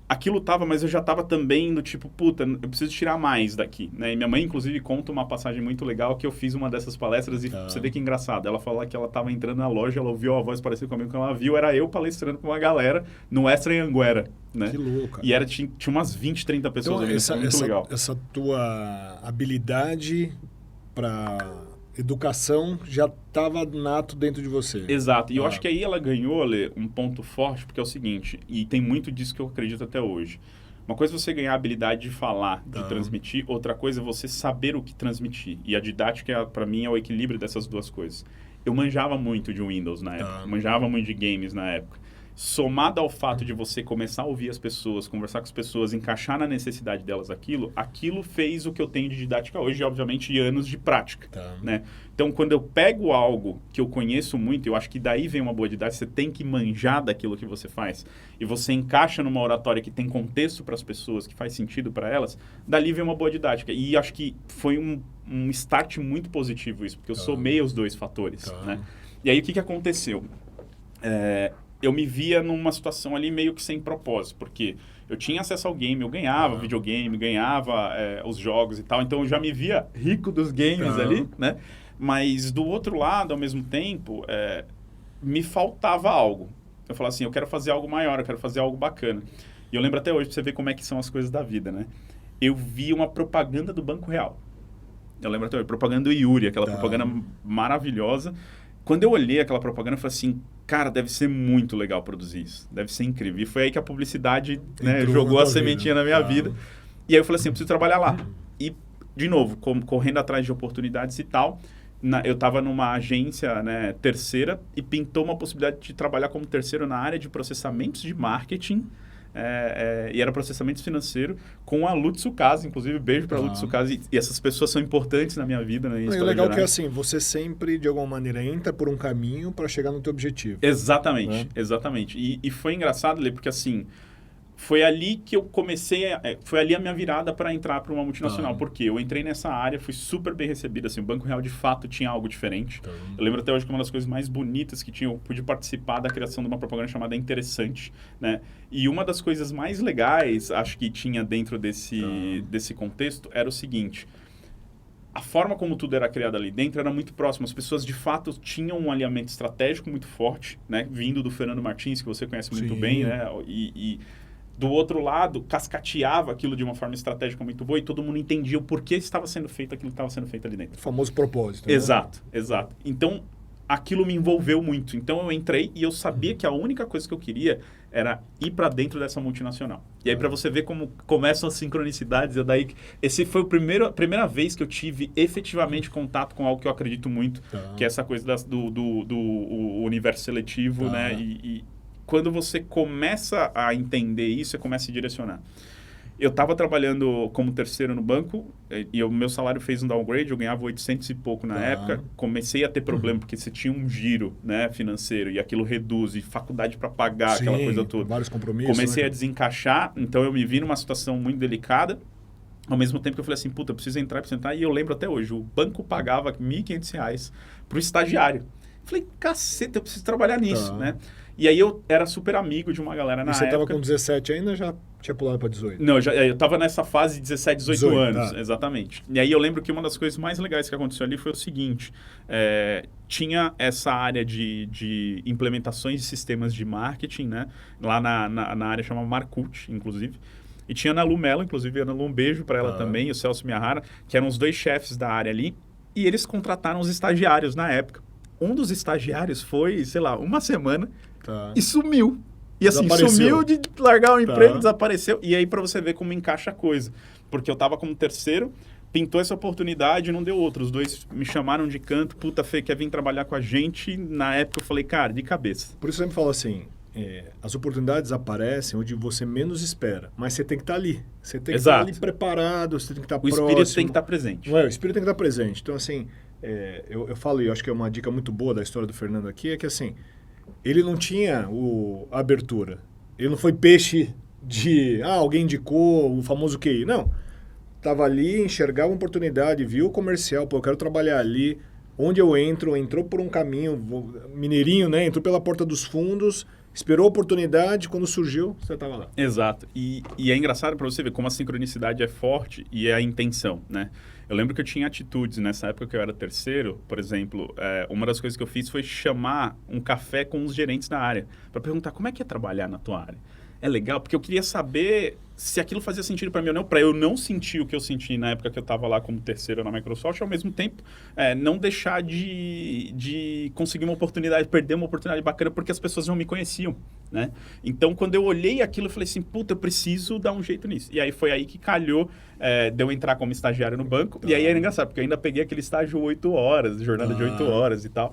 Aquilo tava, mas eu já tava também do tipo, puta, eu preciso tirar mais daqui, né? E minha mãe, inclusive, conta uma passagem muito legal que eu fiz uma dessas palestras e você vê que engraçado. Ela fala que ela tava entrando na loja, ela ouviu a voz parecida comigo, quando ela viu, era eu palestrando com uma galera no Extra Anhanguera, né? Que louco, cara. E tinha umas 20, 30 pessoas Então, ali, foi muito legal. Essa tua habilidade para educação já estava nato dentro de você. Exato. E eu acho que aí ela ganhou, Ale, um ponto forte, porque é o seguinte, e tem muito disso que eu acredito até hoje. Uma coisa é você ganhar a habilidade de falar, de transmitir, outra coisa é você saber o que transmitir. E a didática, para mim, é o equilíbrio dessas duas coisas. Eu manjava muito de Windows na época, manjava muito de games na época. Somado ao fato de você começar a ouvir as pessoas, conversar com as pessoas, encaixar na necessidade delas aquilo fez o que eu tenho de didática hoje, obviamente, e anos de prática, né? Então, quando eu pego algo que eu conheço muito, eu acho que daí vem uma boa didática, você tem que manjar daquilo que você faz, e você encaixa numa oratória que tem contexto para as pessoas, que faz sentido para elas, dali vem uma boa didática. E acho que foi um start muito positivo isso, porque eu somei os dois fatores, né? E aí, o que aconteceu? Eu me via numa situação ali meio que sem propósito, porque eu tinha acesso ao game, eu ganhava videogame, ganhava os jogos e tal, então eu já me via rico dos games ali, né? Mas do outro lado, ao mesmo tempo, me faltava algo. Eu falava assim, eu quero fazer algo maior, eu quero fazer algo bacana. E eu lembro até hoje, pra você ver como é que são as coisas da vida, né? Eu vi uma propaganda do Banco Real. Eu lembro até hoje, propaganda do Yuri, aquela propaganda maravilhosa. Quando eu olhei aquela propaganda, eu falei assim, cara, deve ser muito legal produzir isso. Deve ser incrível. E foi aí que a publicidade, né, jogou a sementinha na minha vida. E aí eu falei assim, eu preciso trabalhar lá. E, de novo, correndo atrás de oportunidades e tal, eu estava numa agência, né, terceira e pintou uma possibilidade de trabalhar como terceiro na área de processamentos de marketing. E era processamento financeiro com a Lutz Sucasi, inclusive beijo para a Lutz Sucasi, e essas pessoas são importantes na minha vida, né? E o legal é que assim, você sempre de alguma maneira entra por um caminho para chegar no teu objetivo. Exatamente, né? Exatamente. E foi engraçado, Lê, porque assim, foi ali que eu comecei, foi ali a minha virada para entrar para uma multinacional, porque eu entrei nessa área, fui super bem recebido, assim, o Banco Real de fato tinha algo diferente. Eu lembro até hoje que uma das coisas mais bonitas que tinha, eu pude participar da criação de uma propaganda chamada Interessante, né? E uma das coisas mais legais, acho que tinha dentro desse contexto, era o seguinte: a forma como tudo era criado ali dentro era muito próximo. As pessoas, de fato, tinham um alinhamento estratégico muito forte, né? Vindo do Fernando Martins, que você conhece muito bem, né? E do outro lado, cascateava aquilo de uma forma estratégica muito boa e todo mundo entendia o porquê estava sendo feito aquilo que estava sendo feito ali dentro. O famoso propósito. Né? Exato. Então, aquilo me envolveu muito. Então, eu entrei e eu sabia que a única coisa que eu queria era ir para dentro dessa multinacional. E aí, para você ver como começam as sincronicidades, esse foi a primeira vez que eu tive efetivamente contato com algo que eu acredito muito, que é essa coisa do universo seletivo, né? E quando você começa a entender isso, você começa a se direcionar. Eu estava trabalhando como terceiro no banco e o meu salário fez um downgrade, eu ganhava 800 e pouco na época. Comecei a ter problema, porque você tinha um giro, né, financeiro e aquilo reduz, e faculdade para pagar, aquela coisa toda. Vários compromissos. Comecei a desencaixar, então eu me vi numa situação muito delicada. Ao mesmo tempo que eu falei assim, puta, eu preciso entrar, e eu lembro até hoje, o banco pagava R$ 1.500 para o estagiário. Falei, caceta, eu preciso trabalhar nisso, né? E aí eu era super amigo de uma galera na época. E você estava com 17 ainda, já tinha pulado para 18? Não, eu estava nessa fase de 17, 18 anos, exatamente. E aí eu lembro que uma das coisas mais legais que aconteceu ali foi o seguinte, tinha essa área de implementações de sistemas de marketing, né? Lá na área chamada Marcult, inclusive. E tinha a Ana Lu Mello, inclusive, a Ana Lu, um beijo para ela também, e o Celso Miyahara, que eram os dois chefes da área ali. E eles contrataram os estagiários na época. Um dos estagiários foi, sei lá, uma semana e sumiu. E assim, sumiu de largar o emprego, desapareceu. E aí, para você ver como encaixa a coisa. Porque eu estava como terceiro, pintou essa oportunidade e não deu outra. Os dois me chamaram de canto, puta, Fê, quer vir trabalhar com a gente? Na época eu falei, cara, de cabeça. Por isso eu sempre falo assim, as oportunidades aparecem onde você menos espera, mas você tem que estar ali. Você tem que estar ali preparado, você tem que estar próximo. O espírito tem que estar presente. Não é? O espírito tem que estar presente. Então, assim, eu falo, e eu acho que é uma dica muito boa da história do Fernando aqui, é que, assim, ele não tinha a abertura. Ele não foi peixe de, alguém indicou, o famoso QI. Não. Estava ali, enxergava uma oportunidade, viu o comercial, pô, eu quero trabalhar ali. Onde eu entrou por um caminho, mineirinho, né? Entrou pela porta dos fundos, esperou a oportunidade, quando surgiu, você estava lá. Exato. E é engraçado para você ver como a sincronicidade é forte e é a intenção, né? Eu lembro que eu tinha atitudes nessa época que eu era terceiro, por exemplo, uma das coisas que eu fiz foi chamar um café com os gerentes da área para perguntar como é que é trabalhar na tua área. É legal, porque eu queria saber se aquilo fazia sentido para mim ou não, para eu não sentir o que eu senti na época que eu estava lá como terceiro na Microsoft, e ao mesmo tempo não deixar de conseguir uma oportunidade, perder uma oportunidade bacana, porque as pessoas não me conheciam, né? Então, quando eu olhei aquilo, eu falei assim, puta, eu preciso dar um jeito nisso. E aí foi aí que calhou de eu entrar como estagiário no banco, e aí era engraçado, porque eu ainda peguei aquele estágio 8 horas, jornada de 8 horas e tal.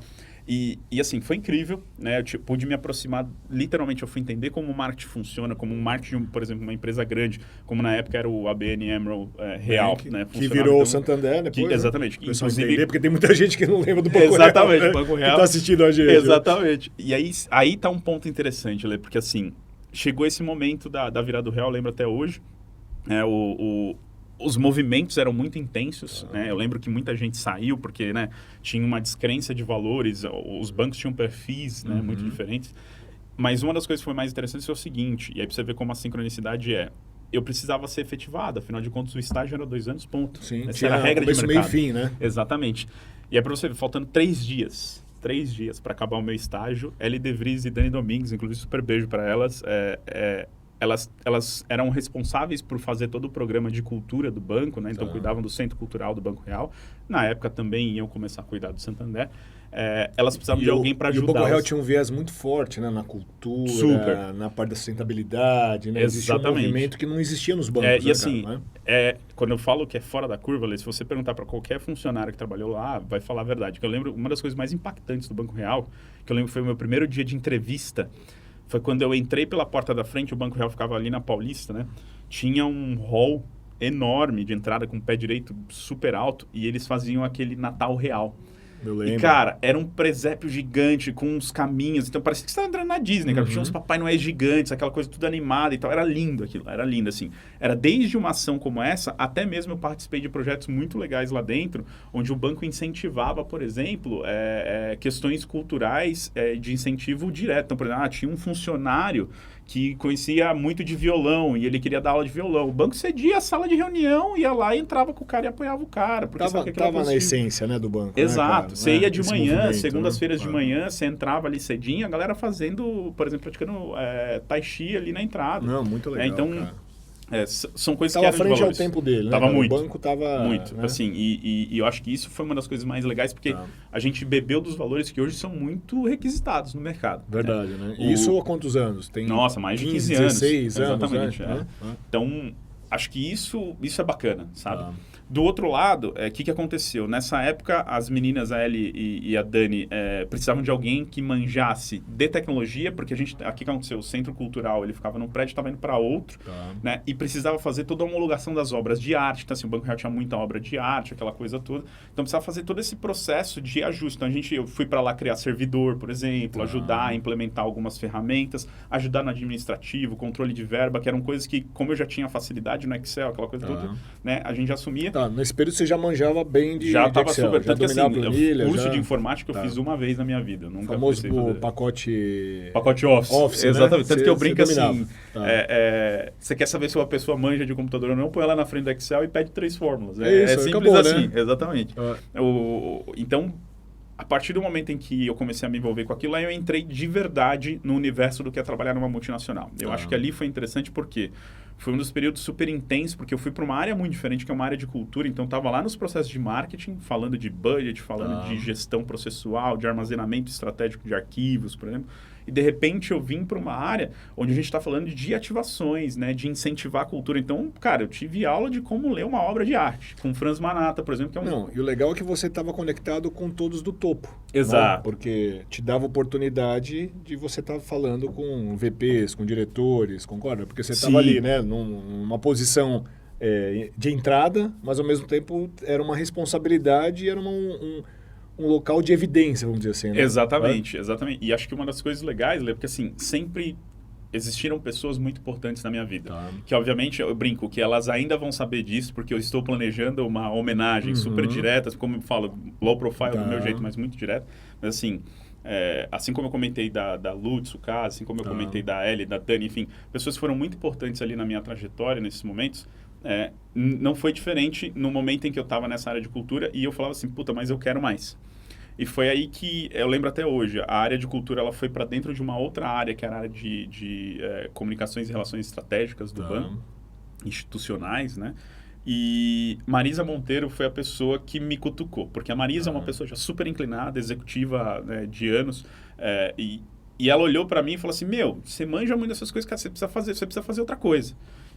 E assim, foi incrível, né? Eu pude me aproximar, literalmente, eu fui entender como o marketing funciona, como um marketing, por exemplo, uma empresa grande, como na época era o ABN AMRO Real, né? Que virou o Santander depois, exatamente. Né? Inclusive, entender, porque tem muita gente que não lembra do Banco Real. Exatamente, né? Banco Real. Que está assistindo a gente. Exatamente. E aí tá um ponto interessante, Lê, porque assim, chegou esse momento da virada do real, eu lembro até hoje, os movimentos eram muito intensos, né? Eu lembro que muita gente saiu porque, né, tinha uma descrença de valores, os bancos tinham perfis, né, muito diferentes. Mas uma das coisas que foi mais interessante foi o seguinte, e aí pra você ver como a sincronicidade eu precisava ser efetivado, afinal de contas o estágio era 2 anos, ponto. Sim, essa era a regra de mercado. Meio e fim, né? Exatamente. E aí para você ver, faltando 3 dias para acabar o meu estágio, Ellie De Vries e Dani Domingues, inclusive super beijo para elas, elas eram responsáveis por fazer todo o programa de cultura do banco, né? Então cuidavam do Centro Cultural do Banco Real. Na época também iam começar a cuidar do Santander. Elas precisavam de alguém para ajudar. E o Banco Real tinha um viés muito forte, né? Na cultura, na parte da sustentabilidade, né? Existia um movimento que não existia nos bancos. E assim, né? Quando eu falo que é fora da curva, se você perguntar para qualquer funcionário que trabalhou lá, vai falar a verdade. Que eu lembro, uma das coisas mais impactantes do Banco Real, que eu lembro que foi o meu primeiro dia de entrevista, foi quando eu entrei pela porta da frente, o Banco Real ficava ali na Paulista, né? Tinha um hall enorme de entrada com o pé direito super alto e eles faziam aquele Natal Real. Eu lembro. E, cara, era um presépio gigante com uns caminhos. Então, parecia que você estava entrando na Disney, cara. Tinha uns Papai Noel gigantes, aquela coisa tudo animada e tal. Era lindo aquilo, era lindo, assim. Era desde uma ação como essa, até mesmo eu participei de projetos muito legais lá dentro, onde o banco incentivava, por exemplo, questões culturais de incentivo direto. Então, por exemplo, tinha um funcionário que conhecia muito de violão e ele queria dar aula de violão. O banco cedia a sala de reunião, ia lá e entrava com o cara e apoiava o cara. Porque tava na essência, né, do banco. Exato. Né, você ia de manhã, segundas-feiras né? de manhã, você entrava ali cedinho, a galera fazendo, por exemplo, praticando tai chi ali na entrada. Não, muito legal, então, cara. São coisas tava que eram à frente de valores. ao tempo dele, né? Tava muito. O banco tava... Muito, né? assim, e eu acho que isso foi uma das coisas mais legais, porque a gente bebeu dos valores que hoje são muito requisitados no mercado. Verdade, né? E isso há quantos anos? Tem Nossa, mais de 15 anos. 16 anos, exatamente, né? Então, acho que isso é bacana, sabe? Do outro lado, o que aconteceu? Nessa época, as meninas, a Ellie e a Dani, precisavam de alguém que manjasse de tecnologia, porque aqui que aconteceu? O Centro Cultural, ele ficava num prédio, estava indo para outro, né? E precisava fazer toda a homologação das obras de arte. Então, assim, o Banco Real tinha muita obra de arte, aquela coisa toda. Então, precisava fazer todo esse processo de ajuste. Então, eu fui para lá criar servidor, por exemplo, ajudar a implementar algumas ferramentas, ajudar no administrativo, controle de verba, que eram coisas que, como eu já tinha facilidade no Excel, aquela coisa toda, né? A gente já assumia. Nesse período você já manjava bem de já estava Excel, super, já tanto que assim, planilha, o curso de informática eu fiz uma vez na minha vida. Eu nunca famoso pacote Office, né? Exatamente. Tanto que eu brinco assim, você quer saber se uma pessoa manja de computador ou não, põe ela na frente do Excel e pede 3 fórmulas. É simples acabou, assim, né? exatamente. Então, a partir do momento em que eu comecei a me envolver com aquilo, aí eu entrei de verdade no universo do que é trabalhar numa multinacional. Eu acho que ali foi interessante porque foi um dos períodos super intensos, porque eu fui para uma área muito diferente, que é uma área de cultura. Então, estava lá nos processos de marketing, falando de budget, falando de gestão processual, de armazenamento estratégico de arquivos, por exemplo. E e de repente eu vim para uma área onde a gente está falando de ativações, né, de incentivar a cultura. Então, cara, eu tive aula de como ler uma obra de arte, com Franz Manata, por exemplo, que é um... Não, e o legal é que você estava conectado com todos do topo. Exato. Né? Porque te dava oportunidade de você estar falando com VPs, com diretores, concorda? Porque você estava ali, né, numa posição de entrada, mas ao mesmo tempo era uma responsabilidade e era um local de evidência, vamos dizer assim. Né? Exatamente, exatamente. E acho que uma das coisas legais, Lê, porque assim, sempre existiram pessoas muito importantes na minha vida. Tá. Que, obviamente, eu brinco que elas ainda vão saber disso, porque eu estou planejando uma homenagem super direta, como eu falo, low profile do meu jeito, mas muito direto. Mas, assim, assim como eu comentei da Lu, de Tsukasa, assim como eu comentei da Ellie, da Dani, enfim, pessoas que foram muito importantes ali na minha trajetória, nesses momentos, não foi diferente no momento em que eu estava nessa área de cultura e eu falava assim, puta, mas eu quero mais. E foi aí que, eu lembro até hoje, a área de cultura ela foi para dentro de uma outra área, que era a área de comunicações e relações estratégicas do banco, institucionais, né? E Marisa Monteiro foi a pessoa que me cutucou, porque a Marisa é uma pessoa já super inclinada, executiva, né, de anos, e ela olhou para mim e falou assim, você manja muito dessas coisas, cara, você precisa fazer outra coisa.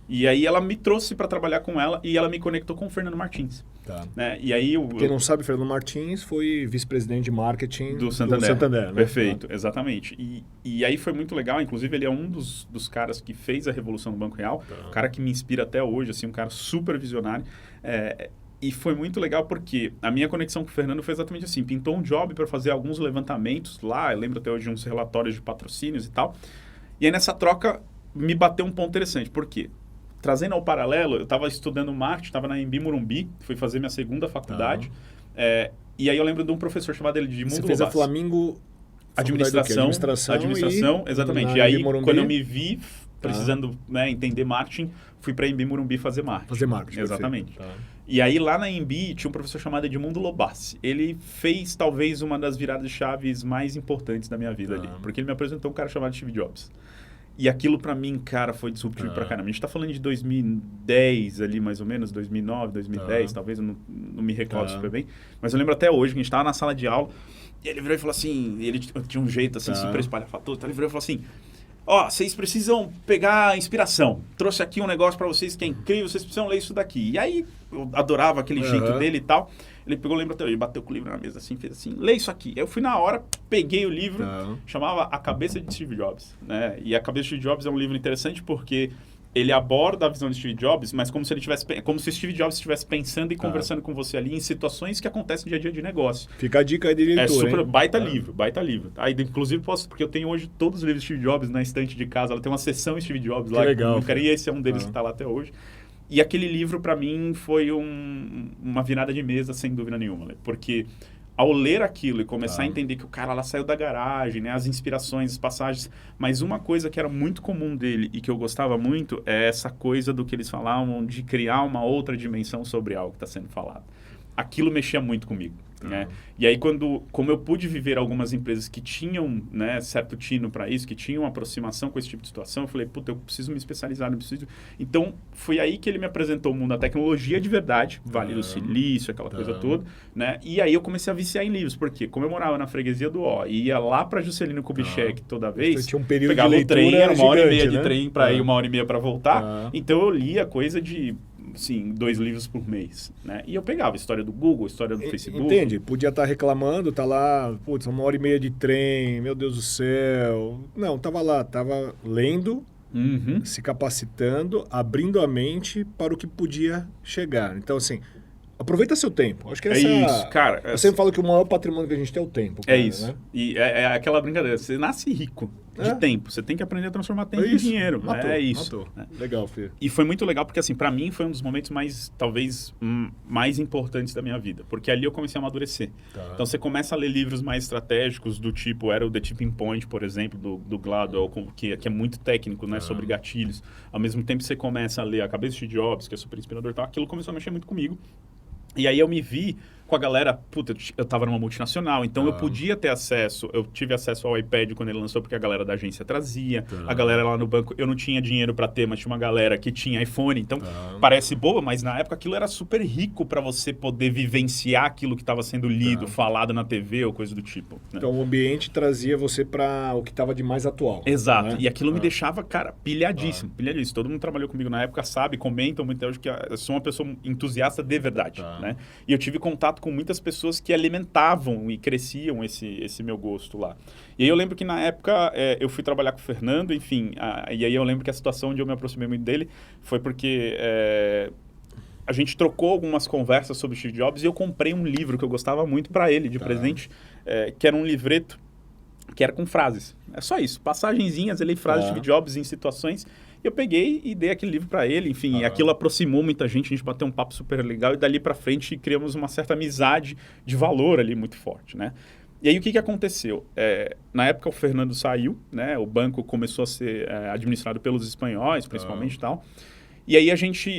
E aí ela me trouxe para trabalhar com ela e ela me conectou com o Fernando Martins. Tá. Né? E aí quem não sabe, Fernando Martins foi vice-presidente de marketing do Santander. Né? Perfeito, exatamente. E aí foi muito legal, inclusive ele é um dos caras que fez a revolução do Banco Real, um cara que me inspira até hoje, assim, um cara super visionário. E foi muito legal porque a minha conexão com o Fernando foi exatamente assim, pintou um job para fazer alguns levantamentos lá, eu lembro até hoje de uns relatórios de patrocínios e tal. E aí nessa troca me bateu um ponto interessante, por quê? Trazendo ao paralelo, eu estava estudando marketing, estava na Embi Morumbi, fui fazer minha segunda faculdade. E aí eu lembro de um professor chamado ele de Mundo Lobassi. Você fez a Flamingo... Administração, exatamente. E aí, quando eu me vi precisando entender marketing, fui para a Embi Morumbi fazer marketing. Exatamente. E aí, lá na Embi, tinha um professor chamado Edmundo Lobassi. Ele fez, talvez, uma das viradas de chaves mais importantes da minha vida ali. Porque ele me apresentou um cara chamado Steve Jobs. E aquilo pra mim, cara, foi disruptivo pra caramba. A gente tá falando de 2010 ali, mais ou menos, 2009, 2010, talvez, eu não me recordo super bem. Mas eu lembro até hoje que a gente tava na sala de aula, e ele virou e falou assim, ele tinha um jeito assim, super espalhafatoso, então ele virou e falou assim, vocês precisam pegar inspiração. Trouxe aqui um negócio pra vocês que é incrível, vocês precisam ler isso daqui. E aí, eu adorava aquele jeito dele e tal. Ele pegou, lembra até hoje, bateu com o livro na mesa assim, fez assim, lê isso aqui. Eu fui na hora, peguei o livro, chamava A Cabeça de Steve Jobs, né? E A Cabeça de Steve Jobs é um livro interessante porque ele aborda a visão de Steve Jobs, mas como se Steve Jobs estivesse pensando e conversando com você ali em situações que acontecem dia a dia de negócio. Fica a dica aí de leitura, super baita livro. Aí, inclusive, porque eu tenho hoje todos os livros de Steve Jobs na estante de casa, ela tem uma seção Steve Jobs lá. Que legal. E esse é um deles que está lá até hoje. E aquele livro, para mim, foi uma virada de mesa, sem dúvida nenhuma. Né? Porque ao ler aquilo e começar a entender que o cara lá saiu da garagem, né? As inspirações, as passagens... Mas uma coisa que era muito comum dele e que eu gostava muito é essa coisa do que eles falavam de criar uma outra dimensão sobre algo que está sendo falado. Aquilo mexia muito comigo. Né? E aí, como eu pude viver algumas empresas que tinham, né, certo tino para isso, que tinham aproximação com esse tipo de situação, eu falei, puta, eu preciso me especializar, não preciso... Então, foi aí que ele me apresentou o mundo da tecnologia de verdade, Vale do Silício, aquela coisa toda, né? E aí eu comecei a viciar em livros, porque como eu morava na freguesia do O e ia lá para Juscelino Kubitschek toda vez, tinha um período pegava de leitura o trem, era uma hora e meia gigante, de trem para ir, uma hora e meia para voltar, então eu lia coisa de... Sim, 2 livros por mês, né? E eu pegava história do Google, história do Facebook. Entende? Podia estar reclamando, tá lá, putz, 1h30 de trem, meu Deus do céu. Não, tava lá, tava lendo, se capacitando, abrindo a mente para o que podia chegar. Então, assim, aproveita seu tempo. Acho que isso, cara. Eu sempre falo que o maior patrimônio que a gente tem é o tempo. Cara, isso. Né? E é aquela brincadeira. Você nasce rico de tempo. Você tem que aprender a transformar tempo em dinheiro. É isso. Né? Legal, Fê. E foi muito legal porque, assim, pra mim foi um dos momentos talvez, mais importantes da minha vida. Porque ali eu comecei a amadurecer. Então, você começa a ler livros mais estratégicos do tipo, era o The Tipping Point, por exemplo, do Gladwell, que é muito técnico, né, sobre gatilhos. Ao mesmo tempo, você começa a ler A Cabeça de Steve Jobs, que é super inspirador e tal. Aquilo começou a mexer muito comigo. E aí eu me vi com com a galera, puta, eu tava numa multinacional, então eu podia ter acesso, eu tive acesso ao iPad quando ele lançou, porque a galera da agência trazia, a galera lá no banco, eu não tinha dinheiro para ter, mas tinha uma galera que tinha iPhone, então parece boba, mas na época aquilo era super rico para você poder vivenciar aquilo que estava sendo lido, falado na TV ou coisa do tipo. Né? Então o ambiente trazia você para o que estava de mais atual. Exato, né? E aquilo me deixava, cara, pilhadíssimo. Todo mundo trabalhou comigo na época, sabe, comentam muito hoje que eu sou uma pessoa entusiasta de verdade, né? E eu tive contato com muitas pessoas que alimentavam e cresciam esse meu gosto lá. E aí eu lembro que na época eu fui trabalhar com o Fernando, enfim, e aí eu lembro que a situação onde eu me aproximei muito dele foi porque a gente trocou algumas conversas sobre Steve Jobs e eu comprei um livro que eu gostava muito para ele de presente, que era um livreto que era com frases. É só isso, passagenzinhas ali, frases de Steve Jobs em situações. Eu peguei e dei aquele livro para ele, enfim, e aquilo aproximou muita gente, a gente bateu um papo super legal e dali para frente criamos uma certa amizade de valor ali muito forte, né? E aí o que aconteceu? Na época o Fernando saiu, né? O banco começou a ser administrado pelos espanhóis, principalmente e tal. E aí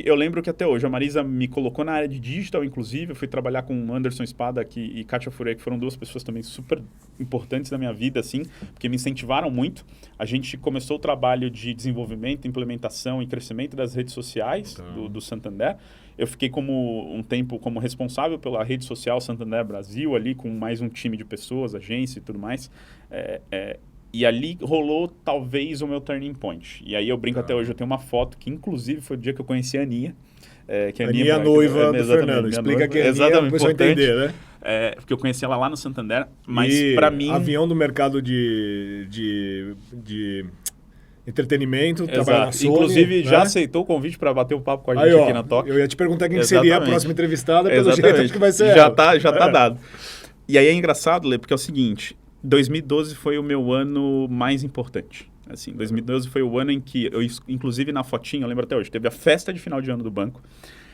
eu lembro que até hoje, a Marisa me colocou na área de digital, inclusive, eu fui trabalhar com Anderson Espada e Kátia Furey, que foram duas pessoas também super importantes na minha vida, assim, porque me incentivaram muito. A gente começou o trabalho de desenvolvimento, implementação e crescimento das redes sociais do Santander. Eu fiquei um tempo como responsável pela rede social Santander Brasil, ali com mais um time de pessoas, agência e tudo mais. E ali rolou, talvez, o meu turning point. E aí eu brinco até hoje, eu tenho uma foto que, inclusive, foi o dia que eu conheci a Aninha. Que a Aninha é a noiva do Fernando. Explica que a Aninha é a pessoa entender, né? Porque eu conheci ela lá no Santander, mas para mim... avião do mercado de entretenimento, trabalhar na Sony. Inclusive, né? já aceitou o convite para bater um papo com a gente aqui na Toca. Eu ia te perguntar quem seria a próxima entrevistada, pelo jeito acho que vai ser já tá dado. E aí é engraçado, Lê, porque é o seguinte... 2012 foi o meu ano mais importante. Assim, 2012 foi o ano em que, inclusive na fotinha, eu lembro até hoje, teve a festa de final de ano do banco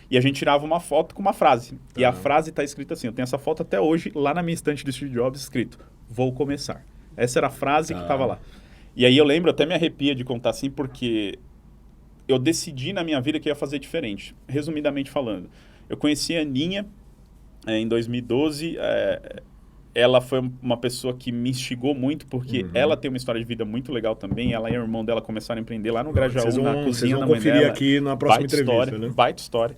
e a gente tirava uma foto com uma frase. E a frase está escrita assim, eu tenho essa foto até hoje lá na minha estante do Steve Jobs escrito, vou começar. Essa era a frase que estava lá. E aí eu lembro, até me arrepia de contar assim, porque eu decidi na minha vida que ia fazer diferente. Resumidamente falando, eu conheci a Aninha em 2012, ela foi uma pessoa que me instigou muito, porque ela tem uma história de vida muito legal também. Ela e o irmão dela começaram a empreender lá no Grajaú, na cozinha da mãe dela. Vocês vão conferir aqui na próxima entrevista, né? Baita história.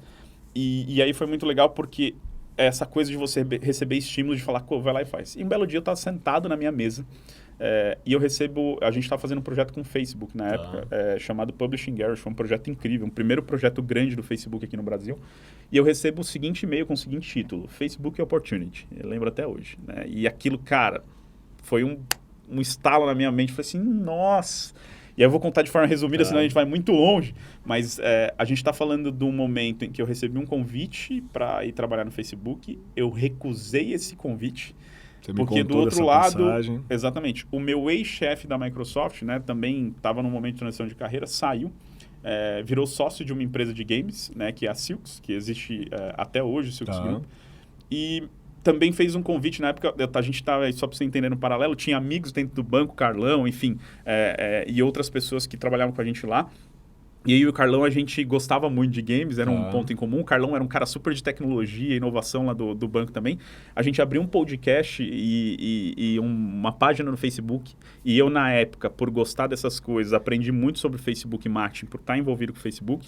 E aí foi muito legal porque essa coisa de você receber estímulo de falar, vai lá e faz. E um belo dia eu estava sentado na minha mesa e eu recebo... A gente estava fazendo um projeto com o Facebook na época, chamado Publishing Garage. Foi um projeto incrível, um primeiro projeto grande do Facebook aqui no Brasil. E eu recebo o seguinte e-mail com o seguinte título, Facebook Opportunity. Eu lembro até hoje. Né? E aquilo, cara, foi um estalo na minha mente. Eu falei assim, nossa... E aí eu vou contar de forma resumida, senão a gente vai muito longe. Mas a gente está falando de um momento em que eu recebi um convite para ir trabalhar no Facebook. Eu recusei esse convite. Porque do outro lado, exatamente, o meu ex-chefe da Microsoft, né, também estava num momento de transição de carreira, saiu, virou sócio de uma empresa de games, né, que é a Silks, que existe até hoje, o Silks Group, e também fez um convite, na época, a gente estava, só para você entender no paralelo, tinha amigos dentro do banco, Carlão, enfim, e outras pessoas que trabalhavam com a gente lá. E aí o Carlão, a gente gostava muito de games, era um ponto em comum. O Carlão era um cara super de tecnologia e inovação lá do banco também. A gente abriu um podcast e uma página no Facebook. E eu, na época, por gostar dessas coisas, aprendi muito sobre Facebook marketing, por estar envolvido com o Facebook.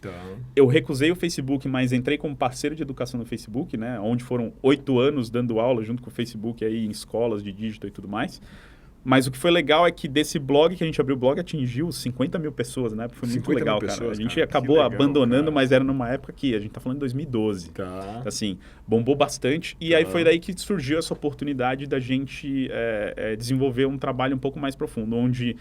Eu recusei o Facebook, mas entrei como parceiro de educação no Facebook, né? Onde foram 8 anos dando aula junto com o Facebook aí, em escolas de digital e tudo mais. Mas o que foi legal é que desse blog que a gente abriu, o blog atingiu 50 mil pessoas, né? Foi muito legal, cara. A gente acabou abandonando, mas era numa época que a gente tá falando em 2012. Assim, bombou bastante. E aí foi daí que surgiu essa oportunidade da gente desenvolver um trabalho um pouco mais profundo, onde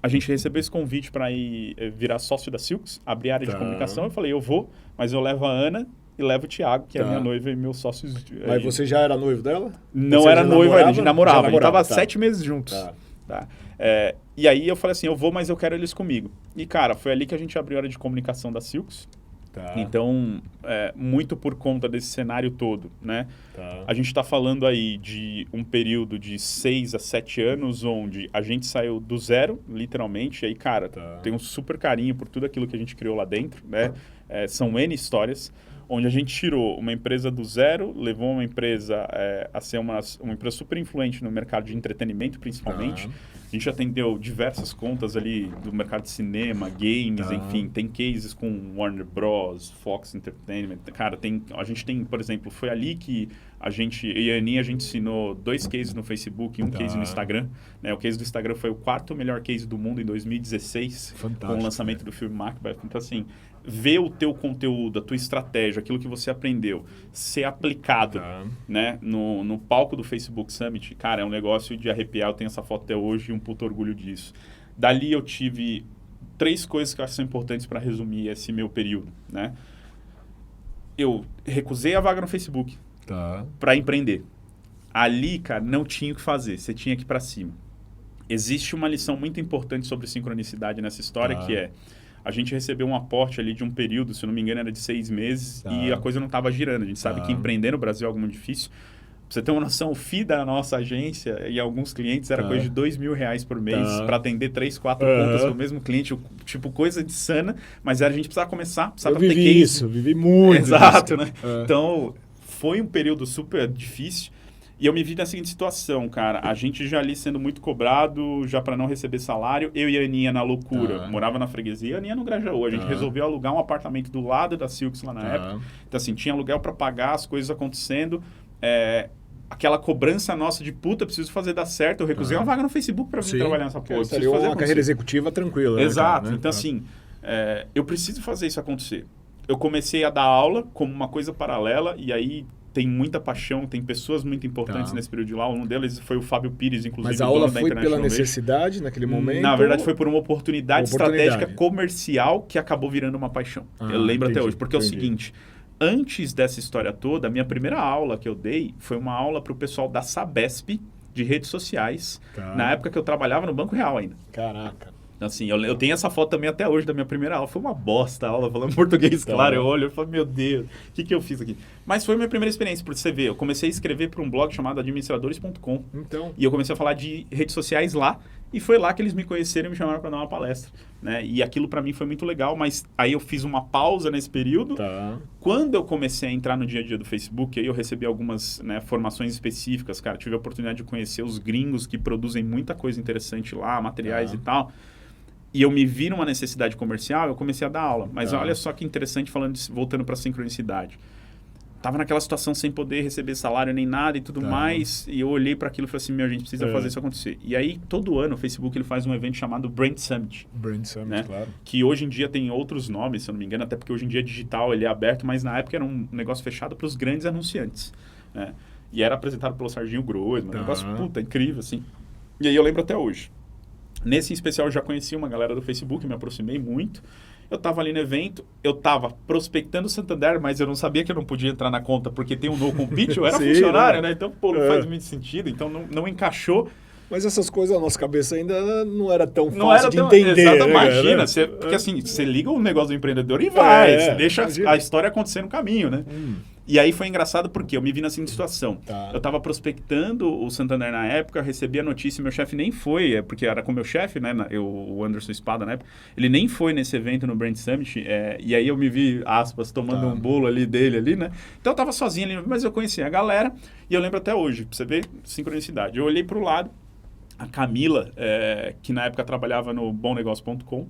a gente recebeu esse convite para ir virar sócio da Silks, abrir a área de comunicação. Eu falei, eu vou, mas eu levo a Ana e levo o Thiago, que é a minha noiva e meus sócios. Mas você já era noivo dela? Não era noivo, a gente namorava. A gente tava 7 meses juntos. E aí eu falei assim, eu vou, mas eu quero eles comigo. E, cara, foi ali que a gente abriu a área de comunicação da Silks. Então, muito por conta desse cenário todo, né? A gente está falando aí de um período de 6 a 7 anos, onde a gente saiu do zero, literalmente. E aí, cara, tem um super carinho por tudo aquilo que a gente criou lá dentro, né? São N histórias. onde a gente tirou uma empresa do zero, levou uma empresa a ser uma empresa super influente no mercado de entretenimento, principalmente. A gente atendeu diversas contas ali do mercado de cinema, games, enfim. Tem cases com Warner Bros, Fox Entertainment. Cara, a gente tem, por exemplo, foi ali que eu e a Aninha, a gente ensinou 2 cases no Facebook e um case no Instagram. Né? O case do Instagram foi o 4º melhor case do mundo em 2016. Fantástico, com o lançamento do filme Macbeth. Então, assim, ver o teu conteúdo, a tua estratégia, aquilo que você aprendeu, ser aplicado né, no palco do Facebook Summit, cara, é um negócio de arrepiar. Eu tenho essa foto até hoje e um puto orgulho disso. Dali eu tive 3 coisas que eu acho que são importantes para resumir esse meu período. Né? Eu recusei a vaga no Facebook para empreender. Ali, cara, não tinha o que fazer. Você tinha que ir para cima. Existe uma lição muito importante sobre sincronicidade nessa história, que é a gente recebeu um aporte ali de um período, se eu não me engano, era de 6 meses e a coisa não estava girando. A gente sabe que empreender no Brasil é algo muito difícil. Pra você ter uma noção, o FII da nossa agência e alguns clientes era coisa de R$2.000 por mês para atender 3, 4 contas com o mesmo cliente. Tipo, coisa de sana, mas a gente precisava começar, precisava ter case. Isso, vivi muito. Exato, né? Então, foi um período super difícil. E eu me vi na seguinte situação, cara. A gente já ali sendo muito cobrado, já para não receber salário. Eu e a Aninha na loucura. Morava na freguesia, a Aninha no Grajaú. A gente resolveu alugar um apartamento do lado da Silks lá na época. Então, assim, tinha aluguel para pagar, as coisas acontecendo. Aquela cobrança nossa de puta, preciso fazer dar certo. Eu recusei uma vaga no Facebook para vir trabalhar nessa porra. Seria uma carreira executiva tranquila. Exato. Né, cara, né? Então, assim, eu preciso fazer isso acontecer. Eu comecei a dar aula como uma coisa paralela e aí... Tem muita paixão, tem pessoas muito importantes nesse período de lá. Um deles foi o Fábio Pires, inclusive. Mas a aula foi pela necessidade naquele momento? Na verdade, foi por uma oportunidade estratégica comercial que acabou virando uma paixão. Eu lembro até hoje. Porque é o seguinte, antes dessa história toda, a minha primeira aula que eu dei foi uma aula para o pessoal da Sabesp de redes sociais. Na época que eu trabalhava no Banco Real ainda. Caraca. Assim, eu tenho essa foto também até hoje da minha primeira aula. Foi uma bosta a aula, falando português, claro. Eu olho e falo, meu Deus, o que eu fiz aqui? Mas foi a minha primeira experiência, porque você vê, eu comecei a escrever para um blog chamado administradores.com. E eu comecei a falar de redes sociais lá. E foi lá que eles me conheceram e me chamaram para dar uma palestra. Né? E aquilo para mim foi muito legal, mas aí eu fiz uma pausa nesse período. Quando eu comecei a entrar no dia a dia do Facebook, aí eu recebi algumas formações específicas, cara. Tive a oportunidade de conhecer os gringos que produzem muita coisa interessante lá, materiais e tal. E eu me vi numa necessidade comercial, eu comecei a dar aula. Mas olha só que interessante, voltando para a sincronicidade. Tava naquela situação sem poder receber salário nem nada e tudo mais. E eu olhei para aquilo e falei assim, a gente precisa fazer isso acontecer. E aí, todo ano, o Facebook ele faz um evento chamado Brand Summit. Brand Summit, né? claro. Que hoje em dia tem outros nomes, se eu não me engano, até porque hoje em dia é digital, ele é aberto, mas na época era um negócio fechado para os grandes anunciantes. Né? E era apresentado pelo Serginho Groisman, um negócio incrível, assim. E aí eu lembro até hoje. Nesse em especial, eu já conheci uma galera do Facebook, me aproximei muito. Eu estava ali no evento, eu estava prospectando o Santander, mas eu não sabia que eu não podia entrar na conta, porque tem um no compete, eu era funcionário, né? Então, pô, não faz muito sentido, então não encaixou. Mas essas coisas na nossa cabeça ainda não era tão fácil de entender. Exato, né, imagina, porque assim, você liga o negócio do empreendedor e vai, você deixa a história acontecer no caminho, né? E aí foi engraçado porque eu me vi na seguinte situação. Eu estava prospectando o Santander na época, recebi a notícia, meu chefe nem foi, porque era com meu chefe, né, o Anderson Espada na época, ele nem foi nesse evento no Brand Summit, e aí eu me vi, aspas, tomando um bolo ali dele ali, né? Então eu estava sozinho ali, mas eu conhecia a galera, e eu lembro até hoje, pra você ver, sincronicidade. Eu olhei para o lado, a Camila, que na época trabalhava no bomnegócio.com,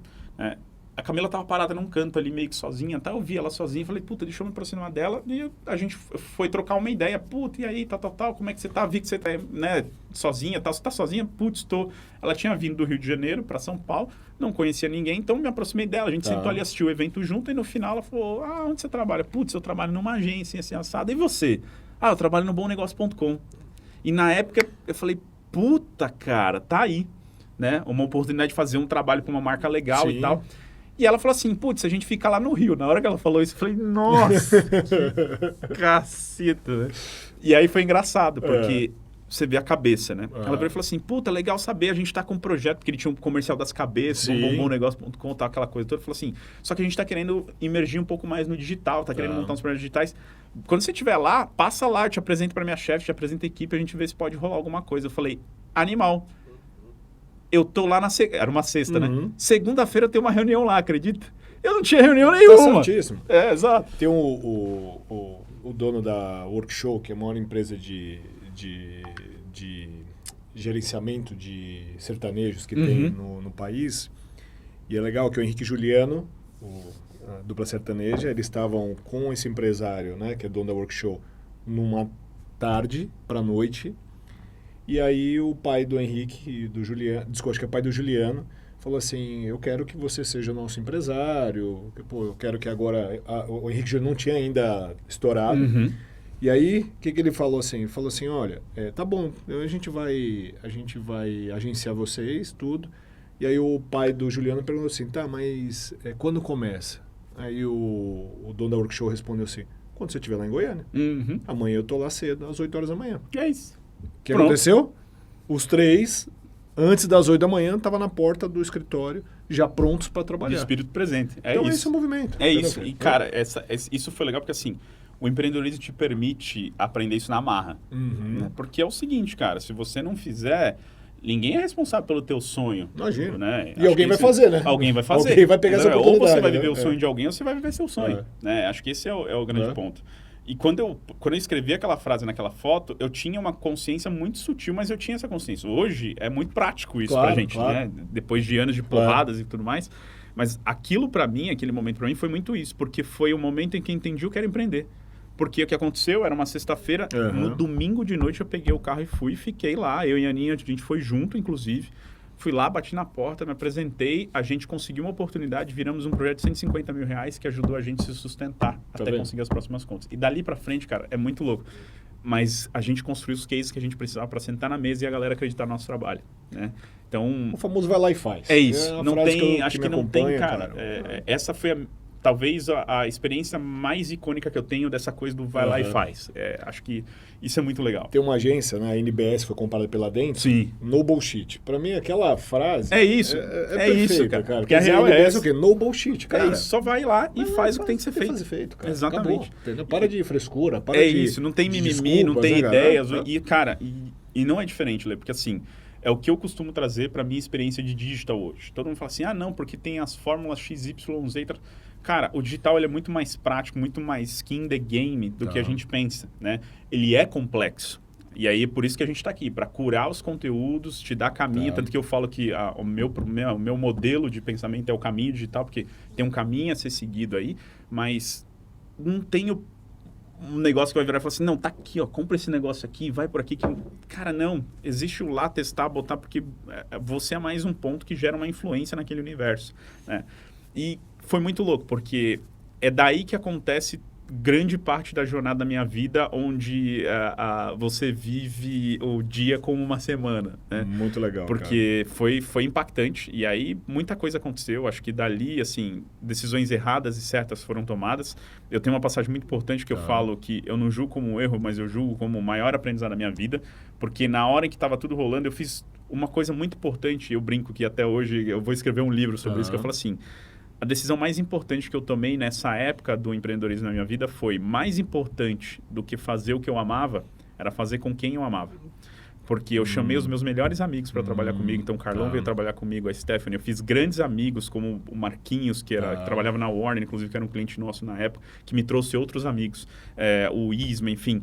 a Camila tava parada num canto ali, meio que sozinha, tá? Eu vi ela sozinha, falei, puta, deixa eu me aproximar dela, e a gente foi trocar uma ideia, puta, e aí, tal, como é que você tá? Vi que você tá, né, sozinha, tal, você tá sozinha? Putz, tô. Ela tinha vindo do Rio de Janeiro para São Paulo, não conhecia ninguém, então me aproximei dela, a gente sentou ali, assistiu o evento junto, e no final ela falou, onde você trabalha? Putz, eu trabalho numa agência, assim, assada, e você? Eu trabalho no bomnegócio.com. E na época, eu falei, puta, cara, tá aí, né? Uma oportunidade de fazer um trabalho com uma marca legal e tal. E ela falou assim, putz, a gente fica lá no Rio. Na hora que ela falou isso, eu falei, nossa, que caceta, né? E aí foi engraçado, porque você vê a cabeça, né? Ela veio e falou assim, puta, legal saber, a gente tá com um projeto, porque ele tinha um comercial das cabeças, bombomnegócio.com, tal, aquela coisa toda. Falou assim, só que a gente tá querendo emergir um pouco mais no digital, tá querendo montar uns projetos digitais. Quando você estiver lá, passa lá, eu te apresento pra minha chefe, te apresento a equipe, a gente vê se pode rolar alguma coisa. Eu falei, animal. Eu tô lá era uma sexta, né? Segunda-feira eu tenho uma reunião lá, acredita? Eu não tinha reunião nenhuma. Tá certíssimo. Exato. Tem o dono da Workshow, que é a maior empresa de gerenciamento de sertanejos que tem no país. E é legal que o Henrique e Juliano, a dupla sertaneja, eles estavam com esse empresário, né, que é dono da Workshow, numa tarde para noite. E aí o pai do Henrique e do Juliano, desculpa, acho que é o pai do Juliano, falou assim, eu quero que você seja o nosso empresário, eu quero que agora... o Henrique já não tinha ainda estourado. E aí, o que ele falou assim? Ele falou assim, olha, tá bom, a gente vai agenciar vocês, tudo. E aí o pai do Juliano perguntou assim, tá, mas quando começa? Aí o dono da Workshow respondeu assim, quando você estiver lá em Goiânia. Amanhã eu tô lá cedo, às 8 horas da manhã. E é isso. O que aconteceu? Os três, antes das 8 da manhã, estavam na porta do escritório, já prontos para trabalhar. De espírito presente. Então esse é o movimento. É isso. E, cara, isso foi legal porque, assim, o empreendedorismo te permite aprender isso na marra. Né? Porque é o seguinte, cara, se você não fizer... Ninguém é responsável pelo teu sonho. Imagina. Né? E alguém vai fazer, né? Alguém vai fazer. Alguém vai pegar essa oportunidade. Ou você vai viver o sonho de alguém, ou você vai viver seu sonho. Né? Acho que esse é o grande ponto. E quando eu escrevi aquela frase naquela foto, eu tinha uma consciência muito sutil, mas eu tinha essa consciência. Hoje é muito prático isso pra gente, né? Depois de anos de porradas e tudo mais. Mas aquilo pra mim, aquele momento pra mim, foi muito isso. Porque foi o momento em que eu entendi o que era empreender. Porque o que aconteceu era uma sexta-feira, no domingo de noite eu peguei o carro e fui, fiquei lá, eu e a Aninha, a gente foi junto, inclusive. Fui lá, bati na porta, me apresentei, a gente conseguiu uma oportunidade, viramos um projeto de 150 mil reais que ajudou a gente a se sustentar até conseguir as próximas contas. E dali pra frente, cara, é muito louco. Mas a gente construiu os cases que a gente precisava para sentar na mesa e a galera acreditar no nosso trabalho, né? Então... O famoso vai lá e faz. É isso. Não tem, acho que não tem, cara. Essa foi talvez a experiência mais icônica que eu tenho dessa coisa do vai lá e faz. Acho que isso é muito legal. Tem uma agência, né, a NBS, foi comprada pela Dentsu. Sim. No bullshit. Pra mim, aquela frase... É isso. É perfeita, isso, cara. Porque Porque a real é essa. o quê? No bullshit, cara. É isso. Só vai lá e faz o que tem que ser feito. Fazer feito, cara. Exatamente. Acabou. Para de frescura, para de isso. Não tem mimimi, desculpas, não tem né, ideias. cara? E, cara, e não é diferente, Lê, porque assim... É o que eu costumo trazer para minha experiência de digital hoje. Todo mundo fala assim, não, porque tem as fórmulas XYZ. Cara, o digital ele é muito mais prático, muito mais skin the game do que a gente pensa, né? Ele é complexo. E aí é por isso que a gente está aqui, para curar os conteúdos, te dar caminho. Tanto que eu falo que o meu modelo de pensamento é o caminho digital, porque tem um caminho a ser seguido aí, mas não tenho um negócio que vai virar e falar assim, não, tá aqui, ó, compra esse negócio aqui, vai por aqui. Cara, não, existe o lá, testar, botar, porque você é mais um ponto que gera uma influência naquele universo, né? E foi muito louco, porque é daí que acontece grande parte da jornada da minha vida, onde você vive o dia como uma semana, né? Muito legal, porque foi impactante, e aí muita coisa aconteceu, acho que dali, assim, decisões erradas e certas foram tomadas. Eu tenho uma passagem muito importante que eu falo que eu não julgo como um erro, mas eu julgo como o maior aprendizado da minha vida, porque na hora em que estava tudo rolando, eu fiz uma coisa muito importante, eu brinco que até hoje eu vou escrever um livro sobre isso, que eu falo assim, a decisão mais importante que eu tomei nessa época do empreendedorismo na minha vida foi mais importante do que fazer o que eu amava, era fazer com quem eu amava. Porque eu chamei os meus melhores amigos para trabalhar comigo. Então, o Carlão veio trabalhar comigo, a Stephanie. Eu fiz grandes amigos, como o Marquinhos, que trabalhava na Warner, inclusive, que era um cliente nosso na época, que me trouxe outros amigos. O Isma, enfim.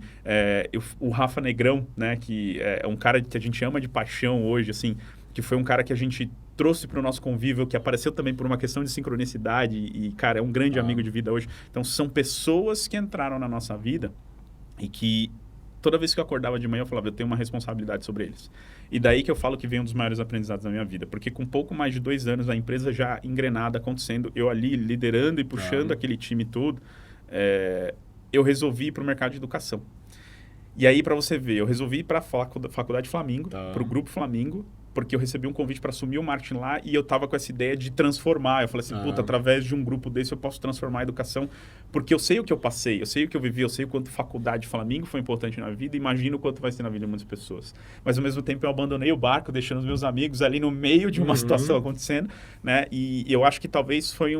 O Rafa Negrão, né, que é um cara que a gente ama de paixão hoje, assim, que foi um cara que a gente trouxe para o nosso convívio, que apareceu também por uma questão de sincronicidade e, cara, é um grande amigo de vida hoje. Então, são pessoas que entraram na nossa vida e que toda vez que eu acordava de manhã, eu falava, eu tenho uma responsabilidade sobre eles. E daí que eu falo que vem um dos maiores aprendizados da minha vida, porque com pouco mais de 2 anos, a empresa já engrenada, acontecendo, eu ali liderando e puxando aquele time todo, eu resolvi ir para o mercado de educação. E aí, para você ver, eu resolvi ir para a Faculdade Flamingo, para o Grupo Flamingo, porque eu recebi um convite para assumir o marketing lá e eu tava com essa ideia de transformar. Eu falei assim, puta, através de um grupo desse eu posso transformar a educação, porque eu sei o que eu passei, eu sei o que eu vivi, eu sei o quanto Faculdade Flamingo foi importante na vida, imagino o quanto vai ser na vida de muitas pessoas. Mas, ao mesmo tempo, eu abandonei o barco, deixando os meus amigos ali no meio de uma situação acontecendo, né? E eu acho que talvez foi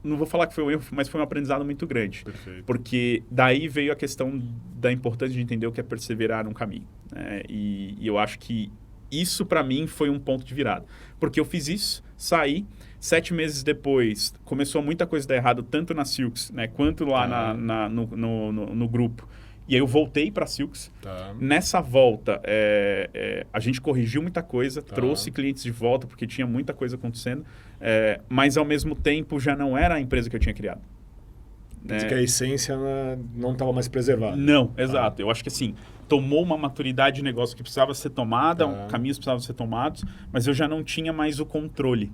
não vou falar que foi um erro, mas foi um aprendizado muito grande. Perfeito. Porque daí veio a questão da importância de entender o que é perseverar num caminho, né? E eu acho que isso para mim foi um ponto de virada. Porque eu fiz isso, saí, 7 meses depois começou muita coisa a dar errado, tanto na Silks, né, quanto lá no grupo. E aí eu voltei para a Silks. Nessa volta, a gente corrigiu muita coisa, trouxe clientes de volta, porque tinha muita coisa acontecendo, mas ao mesmo tempo já não era a empresa que eu tinha criado. Quer dizer que a essência não estava mais preservada. Não, exato. Eu acho que assim, tomou uma maturidade de negócio que precisava ser tomada, caminhos precisavam ser tomados, mas eu já não tinha mais o controle,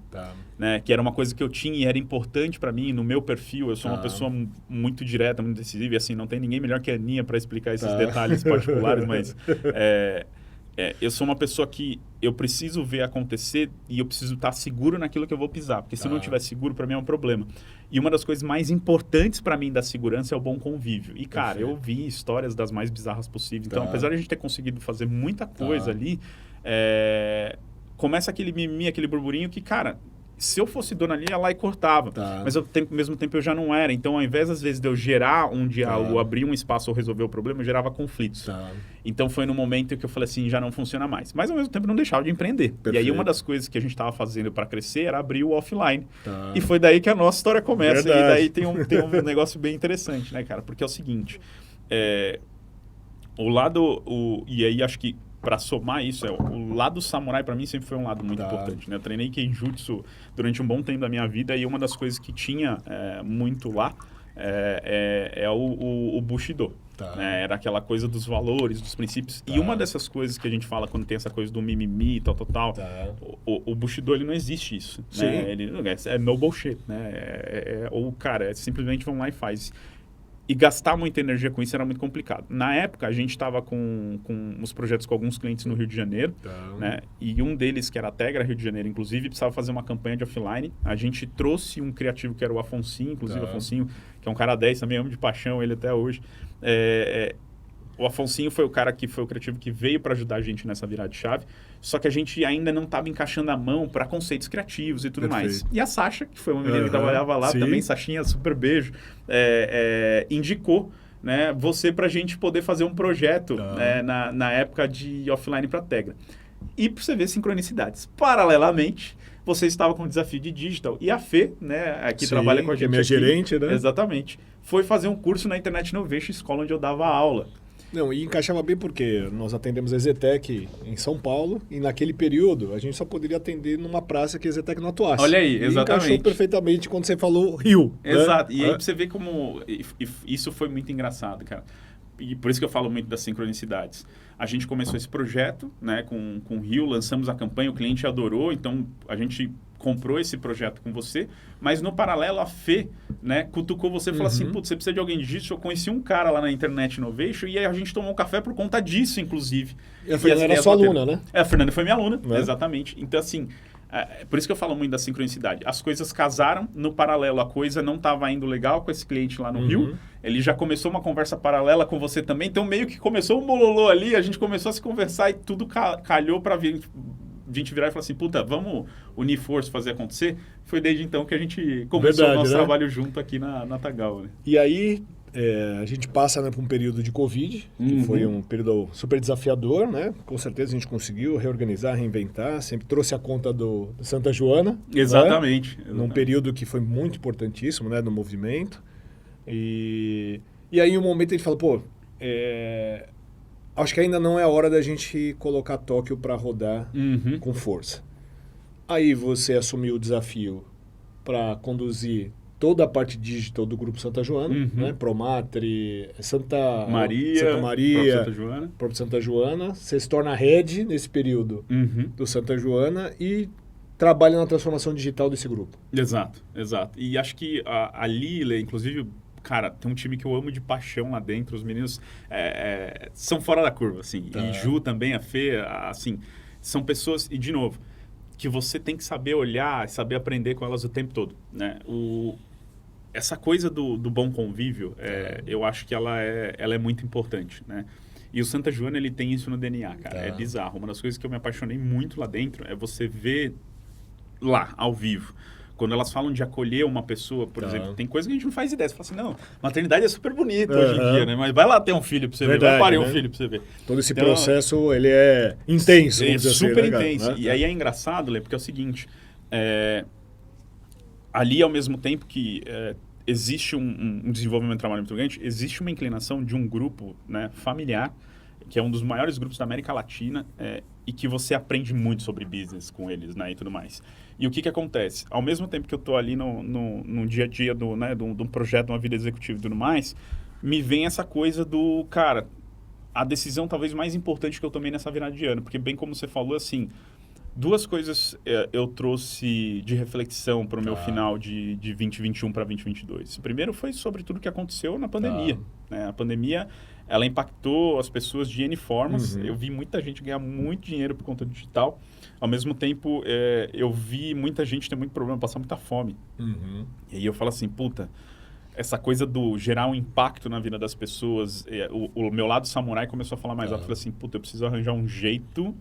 né? Que era uma coisa que eu tinha e era importante para mim, no meu perfil. Eu sou uma pessoa muito direta, muito decisiva, e assim, não tem ninguém melhor que a Aninha para explicar esses detalhes particulares, mas eu sou uma pessoa que eu preciso ver acontecer e eu preciso estar seguro naquilo que eu vou pisar, porque se eu não estiver seguro, para mim é um problema. E uma das coisas mais importantes para mim da segurança é o bom convívio. E, cara, eu vi histórias das mais bizarras possíveis. Então, apesar de a gente ter conseguido fazer muita coisa ali, começa aquele mimimi, aquele burburinho que, cara, se eu fosse dono ali, ia lá e cortava. Mas ao mesmo tempo eu já não era. Então, ao invés, às vezes, de eu gerar um diálogo, abrir um espaço ou resolver o problema, eu gerava conflitos. Então, foi no momento que eu falei assim, já não funciona mais. Mas, ao mesmo tempo, não deixava de empreender. Perfeito. E aí, uma das coisas que a gente estava fazendo para crescer era abrir o offline. E foi daí que a nossa história começa. Verdade. E daí tem um negócio bem interessante, né, cara? Porque é o seguinte, e aí, acho que para somar isso, o lado samurai para mim sempre foi um lado muito importante, né? Eu treinei Kenjutsu durante um bom tempo da minha vida e uma das coisas que tinha muito lá o Bushido. Né? Era aquela coisa dos valores, dos princípios. E uma dessas coisas que a gente fala quando tem essa coisa do mimimi, tal. O Bushido, ele não existe isso. Né? Ele é no bullshit, né? Ou, cara, simplesmente vão lá e faz. E gastar muita energia com isso era muito complicado. Na época, a gente estava com os projetos com alguns clientes no Rio de Janeiro, né? E um deles, que era a Tegra Rio de Janeiro, inclusive, precisava fazer uma campanha de offline. A gente trouxe um criativo que era o Afonsinho, inclusive o Afonsinho, que é um cara 10, também amo de paixão ele até hoje. O Afonsinho foi o cara que foi o criativo que veio para ajudar a gente nessa virada de chave, só que a gente ainda não estava encaixando a mão para conceitos criativos e tudo mais. E a Sasha, que foi uma menina que trabalhava lá também, Sachinha, super beijo, indicou, né, você para a gente poder fazer um projeto na época de offline para Tegra. E para você ver sincronicidades. Paralelamente, você estava com o desafio de digital. E a Fê, né, que trabalha com a gente, que é minha gerente, né? Exatamente. Foi fazer um curso na Internet Innovation, escola onde eu dava aula. Não, e encaixava bem porque nós atendemos a Zetec em São Paulo e naquele período a gente só poderia atender numa praça que a Zetec não atuasse. Olha aí, exatamente. E encaixou perfeitamente quando você falou Rio. Exato. Né? E aí você vê como isso foi muito engraçado, cara. E por isso que eu falo muito das sincronicidades. A gente começou esse projeto, né, com o Rio, lançamos a campanha, o cliente adorou, então a gente comprou esse projeto com você, mas no paralelo a Fê, né, cutucou você e falou assim, putz, você precisa de alguém de digital? Eu conheci um cara lá na Internet Innovation e aí a gente tomou um café por conta disso, inclusive. E a Fernanda era sua aluna, né? A Fernanda foi minha aluna, exatamente. Então, assim, por isso que eu falo muito da sincronicidade. As coisas casaram, no paralelo a coisa não estava indo legal com esse cliente lá no Rio, ele já começou uma conversa paralela com você também, então meio que começou um bololô ali, a gente começou a se conversar e tudo calhou para vir... A gente virar e falar assim, puta, vamos unir força, fazer acontecer. Foi desde então que a gente começou o nosso trabalho junto aqui na Tagawa. Né? E aí, a gente passa, né, por um período de Covid, que foi um período super desafiador, né? Com certeza a gente conseguiu reorganizar, reinventar, sempre trouxe a conta do Santa Joana. Exatamente. Né? Num período que foi muito importantíssimo, né, no movimento. E aí, um momento a gente fala, pô, acho que ainda não é a hora da gente colocar Tóquio para rodar com força. Aí você assumiu o desafio para conduzir toda a parte digital do Grupo Santa Joana, né? Promatre, Santa Maria, próprio Santa Joana. Você se torna head nesse período do Santa Joana e trabalha na transformação digital desse grupo. Exato. E acho que a Lila, inclusive... Cara, tem um time que eu amo de paixão lá dentro. Os meninos são fora da curva, assim. E Ju também, a Fê, assim, são pessoas... E, de novo, que você tem que saber olhar, saber aprender com elas o tempo todo, né? Essa coisa do bom convívio, eu acho que ela é muito importante, né? E o Santa Joana, ele tem isso no DNA, cara. É bizarro. Uma das coisas que eu me apaixonei muito lá dentro é você ver lá, ao vivo, Quando elas falam de acolher uma pessoa, por exemplo, tem coisa que a gente não faz ideia. Você fala assim, não, maternidade é super bonita hoje em dia, né? Mas vai lá ter um filho pra você ver, vai parir um filho pra você ver. Todo esse processo, ele é intenso. É super assim, intenso. Né? E aí é engraçado, Lê, porque é o seguinte, ali ao mesmo tempo que existe um desenvolvimento de trabalho muito grande, existe uma inclinação de um grupo, né, familiar, que é um dos maiores grupos da América Latina, e que você aprende muito sobre business com eles, né, e tudo mais. E o que acontece? Ao mesmo tempo que eu estou ali no dia a dia de um projeto, uma vida executiva e tudo mais, me vem essa coisa do, cara, a decisão talvez mais importante que eu tomei nessa virada de ano, porque bem como você falou, assim, duas coisas eu trouxe de reflexão para o meu final de 2021 para 2022. O primeiro foi sobre tudo que aconteceu na pandemia. Né? A pandemia, ela impactou as pessoas de N formas. Eu vi muita gente ganhar muito dinheiro por conta digital. Ao mesmo tempo, eu vi muita gente ter muito problema, passar muita fome. E aí eu falo assim, puta, essa coisa do gerar um impacto na vida das pessoas, o meu lado samurai começou a falar mais alto. Eu falei assim, puta, eu preciso arranjar um jeito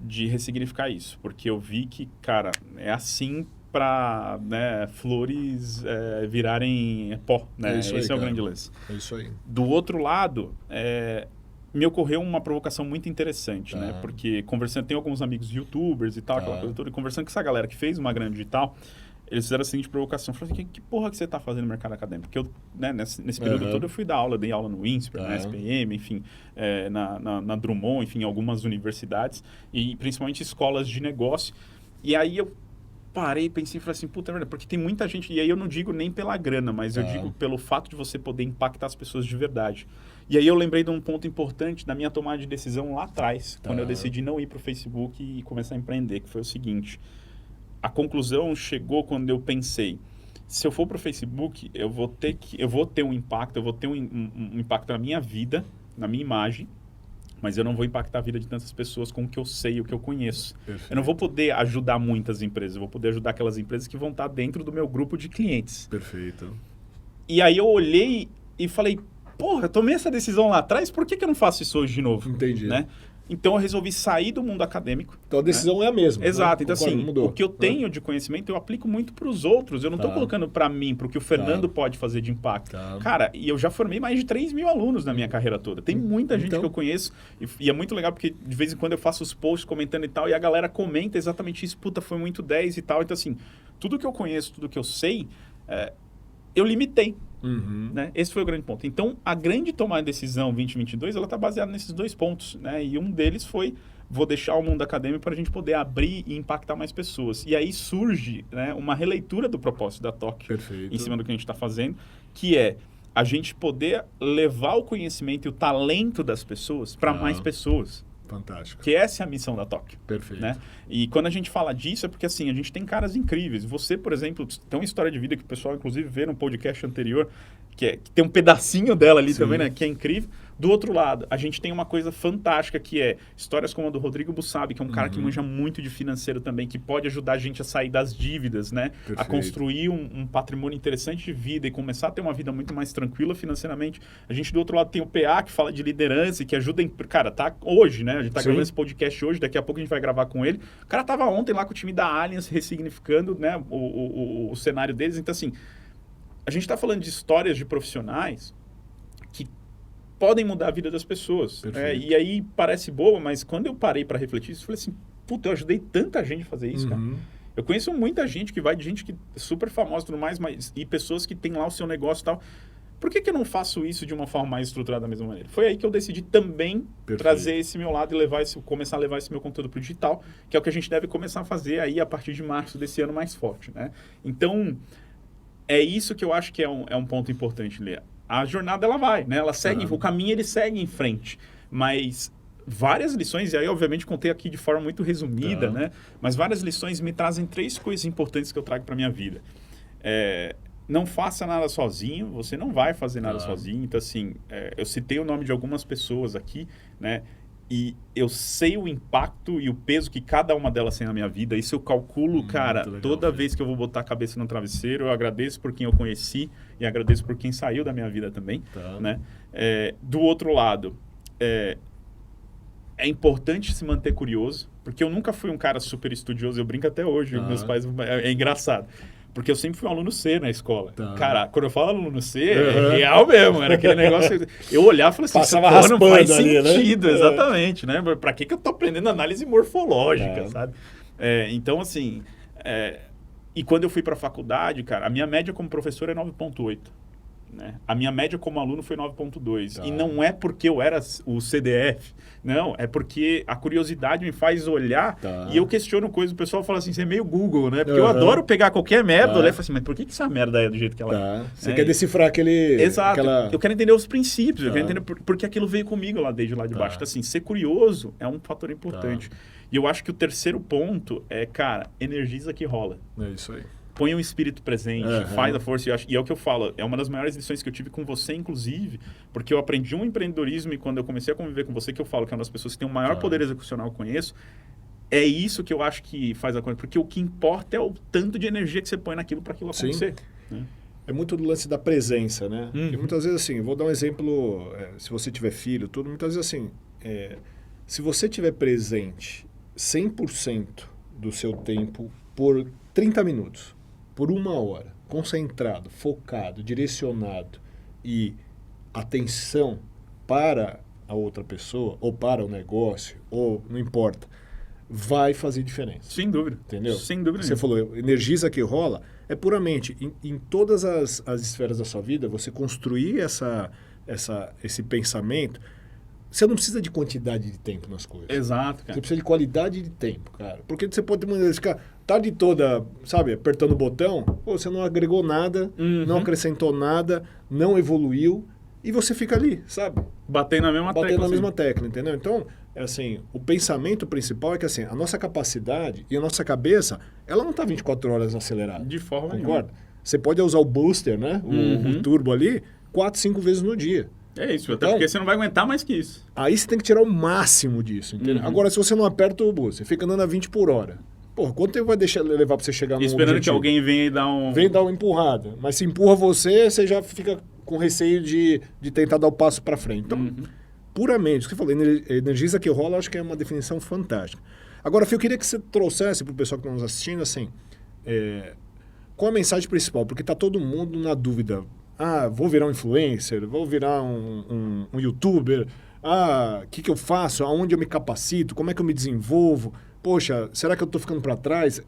de ressignificar isso, porque eu vi que, cara, é assim para, né, flores virarem pó, né? Esse é o grande lance. É isso aí. Do outro lado, me ocorreu uma provocação muito interessante, né? Porque tem alguns amigos youtubers e tal, aquela coisa toda, e conversando com essa galera que fez uma grana digital, eles fizeram a seguinte provocação. Falaram assim, que porra que você está fazendo no mercado acadêmico? Porque eu, né, nesse período todo eu fui dar aula, dei aula no INSPER, na SPM, enfim, na Drummond, enfim, algumas universidades, e principalmente escolas de negócio. E aí eu parei, pensei e falei assim, puta, é verdade, porque tem muita gente, e aí eu não digo nem pela grana, mas eu digo pelo fato de você poder impactar as pessoas de verdade. E aí eu lembrei de um ponto importante da minha tomada de decisão lá atrás, quando eu decidi não ir para o Facebook e começar a empreender, que foi o seguinte: a conclusão chegou quando eu pensei, se eu for para o Facebook, eu vou ter um impacto, eu vou ter um impacto na minha vida, na minha imagem, mas eu não vou impactar a vida de tantas pessoas com o que eu sei e o que eu conheço. Perfeito. Eu não vou poder ajudar muitas empresas, eu vou poder ajudar aquelas empresas que vão estar dentro do meu grupo de clientes. Perfeito. E aí eu olhei e falei, porra, eu tomei essa decisão lá atrás, por que eu não faço isso hoje de novo? Entendi. Né? Então, eu resolvi sair do mundo acadêmico. Então, a decisão é a mesma. Exato. Né? Então, assim, o que eu tenho de conhecimento, eu aplico muito para os outros. Eu não estou colocando para mim, para o que o Fernando pode fazer de impacto. Cara, e eu já formei mais de 3 mil alunos na minha carreira toda. Tem muita gente que eu conheço. E é muito legal, porque de vez em quando eu faço os posts comentando e tal, e a galera comenta exatamente isso. Puta, foi muito 10 e tal. Então, assim, tudo que eu conheço, tudo que eu sei, eu limitei. Né? Esse foi o grande ponto. Então, a grande tomada de decisão 2022, ela está baseada nesses 2 pontos. Né? E um deles foi, vou deixar o mundo acadêmico para a gente poder abrir e impactar mais pessoas. E aí surge, né, uma releitura do propósito da TOC, em cima do que a gente está fazendo, que é a gente poder levar o conhecimento e o talento das pessoas para mais pessoas. Fantástico. Que essa é a missão da TOC. Perfeito. Né? E quando a gente fala disso é porque, assim, a gente tem caras incríveis. Você, por exemplo, tem uma história de vida que o pessoal, inclusive, vê no podcast anterior, que tem um pedacinho dela ali também, né? Que é incrível. Do outro lado, a gente tem uma coisa fantástica que é histórias como a do Rodrigo Bussabi, que é um cara que manja muito de financeiro também, que pode ajudar a gente a sair das dívidas, né? A construir um patrimônio interessante de vida e começar a ter uma vida muito mais tranquila financeiramente. A gente, do outro lado, tem o PA, que fala de liderança e que ajuda... Cara, tá hoje, né? A gente tá gravando esse podcast hoje, daqui a pouco a gente vai gravar com ele. O cara tava ontem lá com o time da Allianz, ressignificando, né, o cenário deles. Então, assim, a gente tá falando de histórias de profissionais que podem mudar a vida das pessoas. E aí parece boba, mas quando eu parei para refletir isso, eu falei assim, puta, eu ajudei tanta gente a fazer isso, cara. Eu conheço muita gente que vai de gente que é super famosa e tudo mais, e pessoas que têm lá o seu negócio e tal. Por que eu não faço isso de uma forma mais estruturada da mesma maneira? Foi aí que eu decidi também trazer esse meu lado e começar a levar esse meu conteúdo para o digital, que é o que a gente deve começar a fazer aí a partir de março desse ano mais forte, né? Então, é isso que eu acho que é um ponto importante, Lê. A jornada, ela vai, né? Ela segue, o caminho, ele segue em frente. Mas várias lições, e aí, obviamente, contei aqui de forma muito resumida, né? Mas várias lições me trazem 3 coisas importantes que eu trago para minha vida. Não faça nada sozinho, você não vai fazer nada sozinho. Então, assim, eu citei o nome de algumas pessoas aqui, né? E eu sei o impacto e o peso que cada uma delas tem na minha vida. Isso eu calculo, cara, legal, toda vez que eu vou botar a cabeça no travesseiro, eu agradeço por quem eu conheci e agradeço por quem saiu da minha vida também, né? Do outro lado, é importante se manter curioso, porque eu nunca fui um cara super estudioso, eu brinco até hoje, meus pais, é engraçado. Porque eu sempre fui um aluno C na escola. Tá. Cara, quando eu falo aluno C, é real mesmo. Era aquele negócio... Eu olhava e falava assim, Passava isso não faz ali, sentido. né? Exatamente, né? Pra que eu tô aprendendo análise morfológica, sabe? Então, assim... E quando eu fui pra faculdade, cara, a minha média como professor é 9,8. Né? A minha média como aluno foi 9,2. Tá. E não é porque eu era o CDF. Não, é porque a curiosidade me faz olhar e eu questiono coisas. O pessoal fala assim, você é meio Google, né? Porque eu adoro pegar qualquer merda, olhar e falar assim, mas por que essa merda é do jeito que ela é? Você quer decifrar aquele... Exato. Eu quero entender os princípios, eu quero entender porque aquilo veio comigo lá desde lá de baixo. Então, assim, ser curioso é um fator importante. E eu acho que o terceiro ponto é, cara, energiza que rola. É isso aí. Põe o espírito presente, faz a força. E é o que eu falo, é uma das maiores lições que eu tive com você, inclusive, porque eu aprendi um empreendedorismo e quando eu comecei a conviver com você, que eu falo que é uma das pessoas que tem o maior poder execucional que eu conheço, é isso que eu acho que faz a coisa. Porque o que importa é o tanto de energia que você põe naquilo para aquilo acontecer. Né? É muito do lance da presença, né? E muitas vezes, assim, vou dar um exemplo, se você tiver filho, tudo, muitas vezes, assim, se você tiver presente 100% do seu tempo por 30 minutos, por 1 hora, concentrado, focado, direcionado e atenção para a outra pessoa, ou para o negócio, ou não importa, vai fazer diferença. Sem dúvida. Entendeu? Sem dúvida. Você falou, energiza que rola, é puramente, em todas as esferas da sua vida, você construir esse pensamento. Você não precisa de quantidade de tempo nas coisas. Exato, cara. Você precisa de qualidade de tempo, cara. Porque você pode ficar tarde toda, sabe, apertando o botão, você não agregou nada, não acrescentou nada, não evoluiu, e você fica ali, sabe? Batendo na mesma tecla. Batendo na mesma tecla, entendeu? Então, assim, o pensamento principal é que, assim, a nossa capacidade e a nossa cabeça, ela não está 24 horas acelerada. De forma nenhuma. Concorda? Você pode usar o booster, né? O turbo ali, 4, 5 vezes no dia. É isso, até porque você não vai aguentar mais que isso. Aí você tem que tirar o máximo disso, entendeu? Agora, se você não aperta o booster, fica andando a 20 por hora. Porra, quanto tempo vai levar pra você chegar no Esperando objetivo? que alguém venha e dar um... Vem dar uma empurrada. Mas se empurra você já fica com receio de tentar dar o passo pra frente. Então, puramente, o que você falou, energiza que rola, acho que é uma definição fantástica. Agora, Fê, eu queria que você trouxesse pro pessoal que está nos assistindo, assim, qual a mensagem principal? Porque tá todo mundo na dúvida. Vou virar um influencer, vou virar um youtuber, o que eu faço, aonde eu me capacito, como é que eu me desenvolvo, poxa, será que eu estou ficando para trás?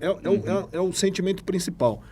É o sentimento principal.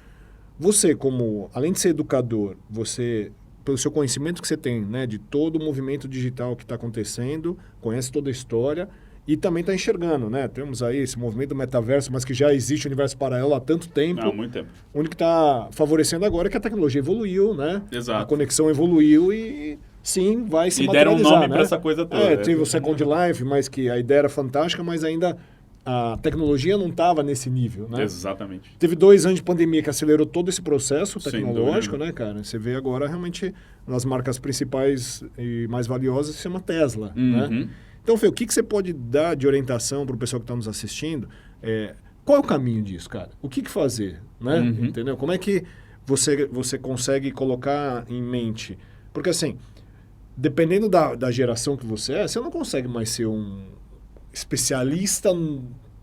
Você, como, além de ser educador, você, pelo seu conhecimento que você tem, né, de todo o movimento digital que está acontecendo, conhece toda a história e também está enxergando, né? Temos aí esse movimento do metaverso, mas que já existe o universo paralelo há tanto tempo. Há muito tempo. O único que está favorecendo agora é que a tecnologia evoluiu, né? Exato. A conexão evoluiu e sim, vai se materializar. E deram um nome né? para essa coisa toda. Teve o Second Life, mas que a ideia era fantástica, mas ainda a tecnologia não estava nesse nível, né? Exatamente. Teve 2 anos de pandemia que acelerou todo esse processo Sem tecnológico, dúvida. né, cara? Você vê agora realmente nas marcas principais e mais valiosas se chama Tesla, né? Então, Fê, o que você pode dar de orientação para o pessoal que está nos assistindo? Qual é o caminho disso, cara? O que fazer, né? Entendeu? Como é que você consegue colocar em mente? Porque, assim, dependendo da geração que você não consegue mais ser um especialista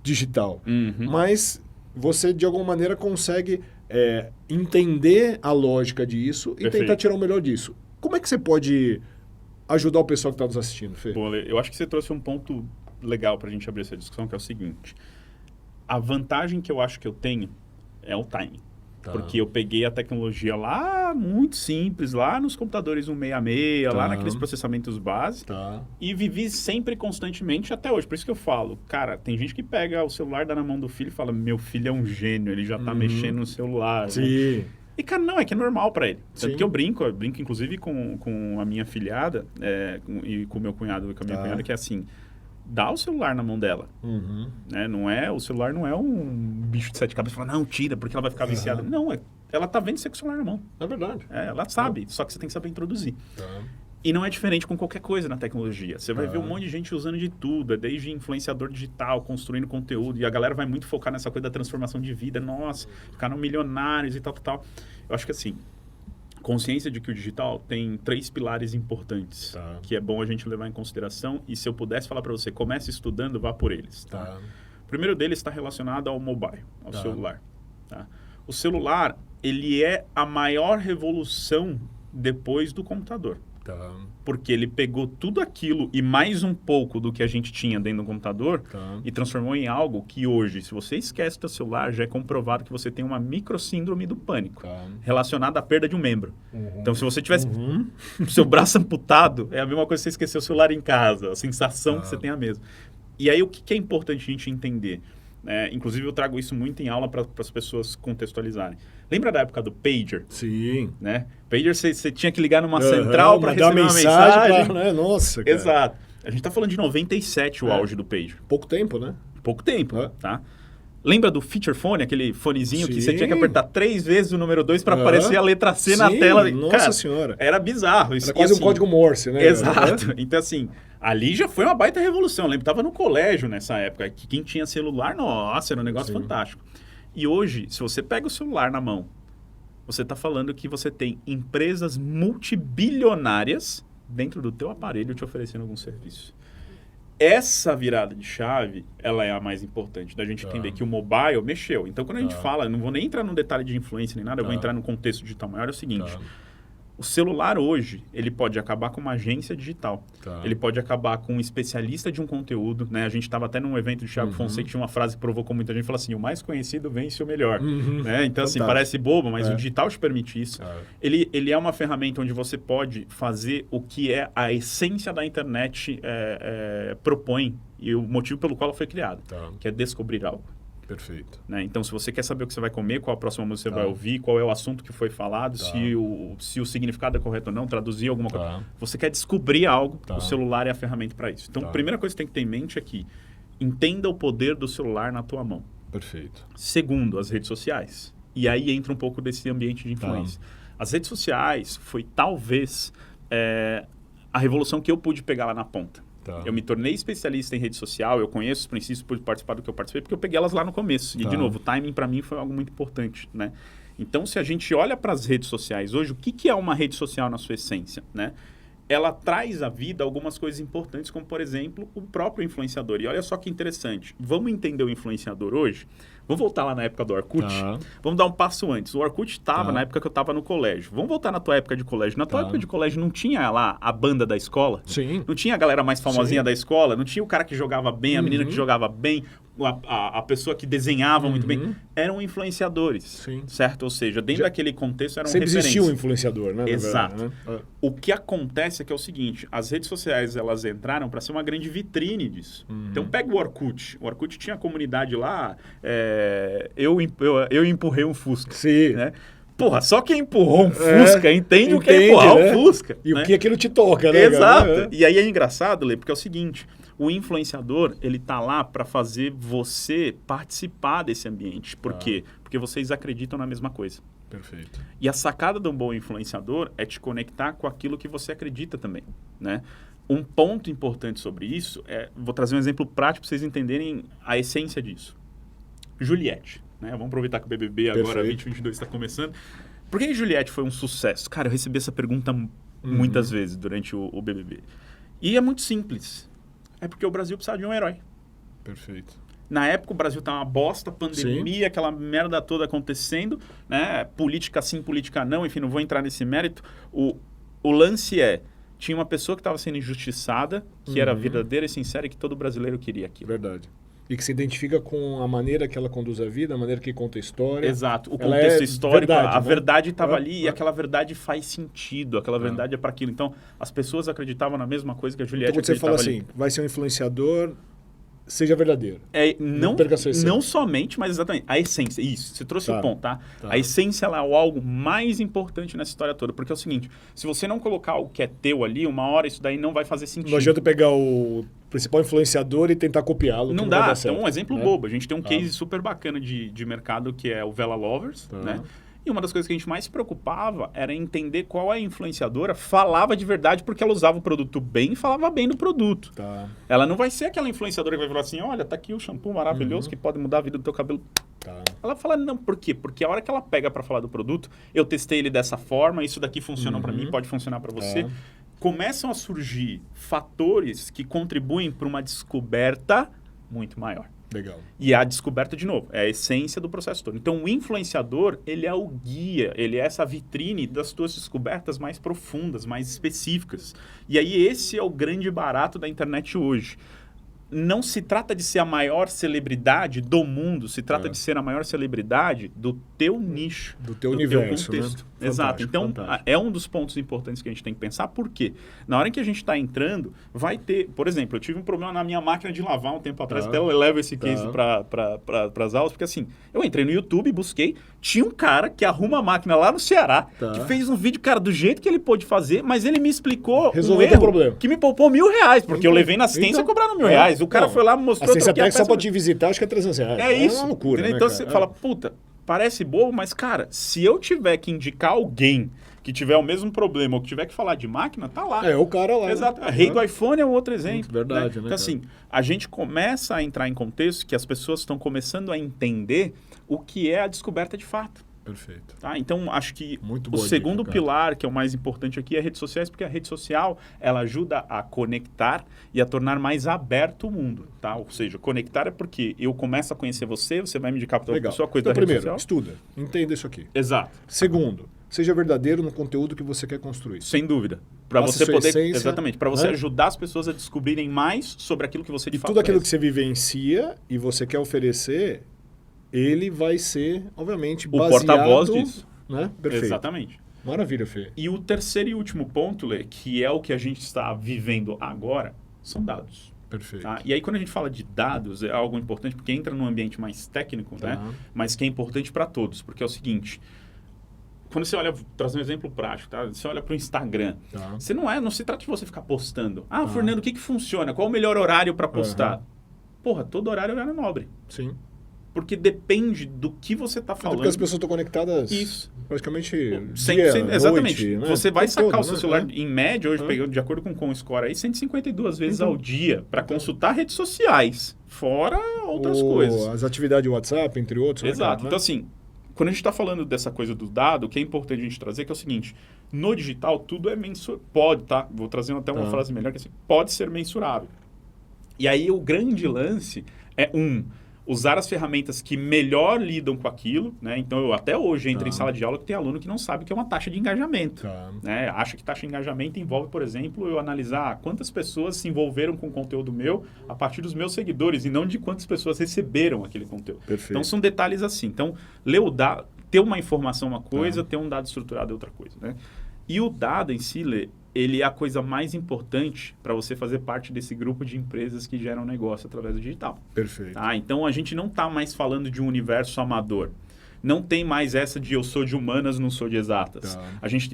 digital. Mas você, de alguma maneira, consegue entender a lógica disso e tentar tirar o melhor disso. Como é que você pode ajudar o pessoal que está nos assistindo, Fê? Bom, eu acho que você trouxe um ponto legal para a gente abrir essa discussão, que é o seguinte. A vantagem que eu acho que eu tenho é o timing. Tá. Porque eu peguei a tecnologia lá, muito simples, lá nos computadores 166, lá naqueles processamentos base, e vivi sempre constantemente até hoje. Por isso que eu falo, cara, tem gente que pega o celular, dá na mão do filho e fala, meu filho é um gênio, ele já tá mexendo no celular. Sim. Né? E, cara, não, é que é normal pra ele. Tanto que eu brinco inclusive com a minha filhada e com o meu cunhado e com a minha cunhada, que é assim, dá o celular na mão dela. Né? O celular não é um bicho de 7 cabeças, fala, não, tira, porque ela vai ficar viciada. Não, ela tá vendo você com o celular na mão. É verdade. Ela sabe, só que você tem que saber introduzir. E não é diferente com qualquer coisa na tecnologia. Você vai ver um monte de gente usando de tudo, desde influenciador digital, construindo conteúdo, e a galera vai muito focar nessa coisa da transformação de vida, nossa, ficaram milionários e tal. Eu acho que assim, consciência de que o digital tem 3 pilares importantes, que é bom a gente levar em consideração, e se eu pudesse falar para você, comece estudando, vá por eles. O primeiro deles está relacionado ao mobile, ao celular. O celular, ele é a maior revolução depois do computador. Tá. Porque ele pegou tudo aquilo e mais um pouco do que a gente tinha dentro do computador e transformou em algo que hoje, se você esquece do celular, já é comprovado que você tem uma microsíndrome do pânico relacionada à perda de um membro. Então, se você tivesse o seu braço amputado, é a mesma coisa que você esquecer o celular em casa, a sensação que você tem é a mesma. E aí, o que é importante a gente entender? Inclusive, eu trago isso muito em aula para as pessoas contextualizarem. Lembra da época do pager? Sim. Né? Pager, você tinha que ligar numa central para receber uma mensagem. Né? Nossa, cara. Exato. A gente está falando de 97, o auge do pager. Pouco tempo, né? Pouco tempo, tá? Lembra do feature phone, aquele fonezinho que você tinha que apertar 3 vezes o número 2 para aparecer a letra C na tela? Nossa senhora. Era bizarro. Era quase um código Morse, né? Exato. Então, assim, ali já foi uma baita revolução. Eu lembro que estava no colégio nessa época. Que quem tinha celular, nossa, era um negócio fantástico. E hoje, se você pega o celular na mão, você está falando que você tem empresas multibilionárias dentro do teu aparelho te oferecendo algum serviço. Essa virada de chave, ela é a mais importante, da gente entender que o mobile mexeu. Então, quando a gente fala, não vou nem entrar no detalhe de influência nem nada, eu vou entrar no contexto digital maior, é o seguinte... O celular hoje, ele pode acabar com uma agência digital. Ele pode acabar com um especialista de um conteúdo, né? A gente estava até num evento de Thiago Fonseca que tinha uma frase que provocou muita gente, falou assim, o mais conhecido vence o melhor. Né? Então, assim, parece bobo, mas o digital te permite isso. Ele é uma ferramenta onde você pode fazer o que é a essência da internet propõe e o motivo pelo qual ela foi criada, que é descobrir algo. Perfeito. Né? Então, se você quer saber o que você vai comer, qual a próxima música você vai ouvir, qual é o assunto que foi falado, se o significado é correto ou não, traduzir alguma coisa. Você quer descobrir algo, o celular é a ferramenta para isso. Então, a primeira coisa que você tem que ter em mente é que entenda o poder do celular na tua mão. Perfeito. Segundo, as redes sociais. E aí entra um pouco desse ambiente de influência. As redes sociais foi talvez a revolução que eu pude pegar lá na ponta. Eu me tornei especialista em rede social, eu conheço os princípios, pude participar do que eu participei, porque eu peguei elas lá no começo. E, de novo, o timing para mim foi algo muito importante, né? Então, se a gente olha para as redes sociais hoje, o que é uma rede social na sua essência, né? Ela traz à vida algumas coisas importantes, como, por exemplo, o próprio influenciador. E olha só que interessante. Vamos entender o influenciador hoje? Vamos voltar lá na época do Orkut? Vamos dar um passo antes. O Orkut estava na época que eu estava no colégio. Vamos voltar na tua época de colégio. Na tua época de colégio não tinha lá a banda da escola? Sim. Não tinha a galera mais famosinha da escola? Não tinha o cara que jogava bem, a menina que jogava bem, a pessoa que desenhava muito bem? Eram influenciadores, certo? Ou seja, dentro daquele contexto eram referências. Sempre existiu um influenciador, né? Exato. Verdade, né? O que acontece é que é o seguinte, as redes sociais elas entraram para ser uma grande vitrine disso. Então pega o Orkut. O Orkut tinha a comunidade lá, eu empurrei um Fusca. Sim. Né? Porra, só quem empurrou um Fusca entende o que é empurrar um Fusca. E o que aquilo te toca, né? Exato. E aí é engraçado, Lê, porque é o seguinte, o influenciador, ele tá lá para fazer você participar desse ambiente. Por quê? Porque vocês acreditam na mesma coisa. Perfeito. E a sacada de um bom influenciador é te conectar com aquilo que você acredita também, né? Um ponto importante sobre isso vou trazer um exemplo prático para vocês entenderem a essência disso. Juliette, né? Vamos aproveitar que o BBB agora, 2022, está começando. Por que Juliette foi um sucesso? Cara, eu recebi essa pergunta muitas vezes durante o BBB. E é muito simples. É porque o Brasil precisava de um herói. Perfeito. Na época o Brasil tá uma bosta, pandemia, aquela merda toda acontecendo, né? Política sim, política não, enfim, não vou entrar nesse mérito. O lance tinha uma pessoa que estava sendo injustiçada, que era verdadeira e sincera e que todo brasileiro queria aquilo. Verdade. E que se identifica com a maneira que ela conduz a vida, a maneira que conta a história. Exato. O contexto histórico, a verdade estava ali e é. aquela verdade faz sentido, aquela verdade é para aquilo. Então, as pessoas acreditavam na mesma coisa que a Juliette então, quando você fala ali. assim, vai ser um influenciador, seja verdadeiro. Não perca a sua essência. Não somente, mas exatamente. A essência. Isso, você trouxe o ponto, tá? A essência ela é algo mais importante nessa história toda. Porque é o seguinte, se você não colocar algo que é teu ali, uma hora isso daí não vai fazer sentido. Não adianta pegar o principal influenciador e tentar copiá-lo. Não dá. Então, um exemplo bobo. A gente tem um case super bacana de mercado que é o Vela Lovers, né? E uma das coisas que a gente mais se preocupava era entender qual a influenciadora falava de verdade porque ela usava o produto bem e falava bem do produto. Ela não vai ser aquela influenciadora que vai falar assim, olha, tá aqui o shampoo maravilhoso que pode mudar a vida do teu cabelo. Ela fala, não, por quê? Porque a hora que ela pega para falar do produto, eu testei ele dessa forma, isso daqui funcionou para mim, pode funcionar para você. Começam a surgir fatores que contribuem para uma descoberta muito maior. Legal. E a descoberta, de novo, é a essência do processo todo. Então, o influenciador, ele é o guia, ele é essa vitrine das tuas descobertas mais profundas, mais específicas. E aí, esse é o grande barato da internet hoje. Não se trata de ser a maior celebridade do mundo, se trata de ser a maior celebridade do teu nicho, do teu universo, teu contexto. Né? Exato. Então, fantástico. é um dos pontos importantes que a gente tem que pensar, porque na hora em que a gente está entrando, vai ter... Por exemplo, eu tive um problema na minha máquina de lavar um tempo atrás, até eu levo esse case para as aulas, porque assim, eu entrei no YouTube, busquei, tinha um cara que arruma a máquina lá no Ceará, que fez um vídeo, cara, do jeito que ele pôde fazer, mas ele me explicou resolveu o problema, que me poupou R$1.000, porque eu levei na assistência cobrando R$1.000. O cara foi lá, mostrou... A assistência técnica só para te visitar, acho que é R$300. É isso. É uma loucura, né, então você fala, puta, parece bobo, mas, cara, se eu tiver que indicar alguém que tiver o mesmo problema ou que tiver que falar de máquina, tá lá. É o cara lá. Exato. A rei do iPhone é um outro exemplo. Verdade, né? Então, assim, a gente começa a entrar em contexto que as pessoas estão começando a entender o que é a descoberta de fato. Perfeito. Tá? Então, acho que muito o segundo dica, pilar, que é o mais importante aqui, é redes sociais, porque a rede social, ela ajuda a conectar e a tornar mais aberto o mundo, tá? Ou seja, conectar é porque eu começo a conhecer você, você vai me indicar para outra pessoa, coisa então, da rede primeiro, social. estuda, entenda isso aqui. Exato. Segundo, seja verdadeiro no conteúdo que você quer construir. Sem dúvida. Para você poder, essência, exatamente, para você né? ajudar as pessoas a descobrirem mais sobre aquilo que você de fato tudo aquilo é. que você vivencia e você quer oferecer, ele vai ser, obviamente, baseado... O porta-voz disso. Né? Perfeito. Exatamente. Maravilha, Fê. E o terceiro e último ponto, Lê, que é o que a gente está vivendo agora, são dados. Perfeito. Tá? E aí, quando a gente fala de dados, é algo importante, porque entra num ambiente mais técnico, né? Mas que é importante para todos, porque é o seguinte... Quando você olha, trazer um exemplo prático, tá? Você olha para o Instagram, você não se trata de você ficar postando. Fernando, o que funciona? Qual o melhor horário para postar? Porra, todo horário é nobre. Sim. Porque depende do que você está falando. Porque as pessoas estão conectadas praticamente exatamente. Noite, né? Você vai sacar o seu né? celular, em média, hoje, pegando de acordo com o Comscore, aí, 152 vezes ao dia para consultar redes sociais, fora outras coisas. As atividades de WhatsApp, entre outros. Exato. Né? Então, assim, quando a gente está falando dessa coisa do dado, o que é importante a gente trazer que é o seguinte, no digital tudo é mensurável. Pode, tá? Vou trazer até uma frase melhor, que é assim, pode ser mensurável. E aí o grande lance é, usar as ferramentas que melhor lidam com aquilo, né? Então, eu até hoje entro em sala de aula que tem aluno que não sabe o que é uma taxa de engajamento. Né? Acha que taxa de engajamento envolve, por exemplo, eu analisar quantas pessoas se envolveram com o conteúdo meu a partir dos meus seguidores e não de quantas pessoas receberam aquele conteúdo. Perfeito. Então, são detalhes assim. Então, ler o dado, ter uma informação é uma coisa, ter um dado estruturado é outra coisa, né? E o dado em si, ele é a coisa mais importante para você fazer parte desse grupo de empresas que geram negócio através do digital. Perfeito. Tá? Então, a gente não está mais falando de um universo amador. Não tem mais essa de eu sou de humanas, não sou de exatas.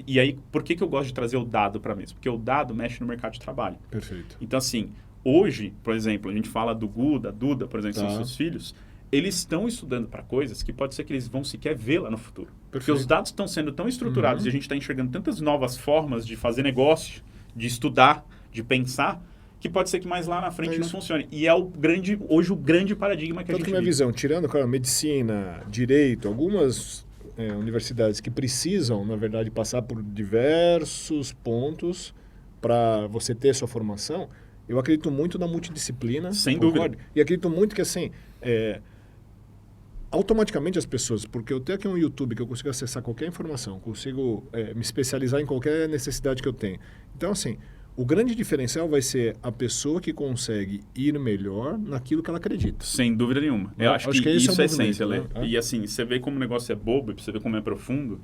E aí, por que eu gosto de trazer o dado para mim? Porque o dado mexe no mercado de trabalho. Perfeito. Então, assim, hoje, por exemplo, a gente fala do Gu, da Duda, por exemplo, são seus filhos, eles estão estudando para coisas que pode ser que eles vão sequer ver lá no futuro. Porque os dados estão sendo tão estruturados e a gente está enxergando tantas novas formas de fazer negócio, de estudar, de pensar, que pode ser que mais lá na frente não funcione. E é hoje o grande paradigma que a gente minha visão, tirando, claro, medicina, direito, algumas universidades que precisam, na verdade, passar por diversos pontos para você ter sua formação, eu acredito muito na multidisciplina. Sem dúvida. E acredito muito que, assim, automaticamente as pessoas, porque eu tenho aqui um YouTube que eu consigo acessar qualquer informação, consigo me especializar em qualquer necessidade que eu tenho. Então, assim, o grande diferencial vai ser a pessoa que consegue ir melhor naquilo que ela acredita. Sem dúvida nenhuma. Eu acho que isso é a essência, Lê. Né? E assim, você vê como o negócio é bobo, você vê como é profundo,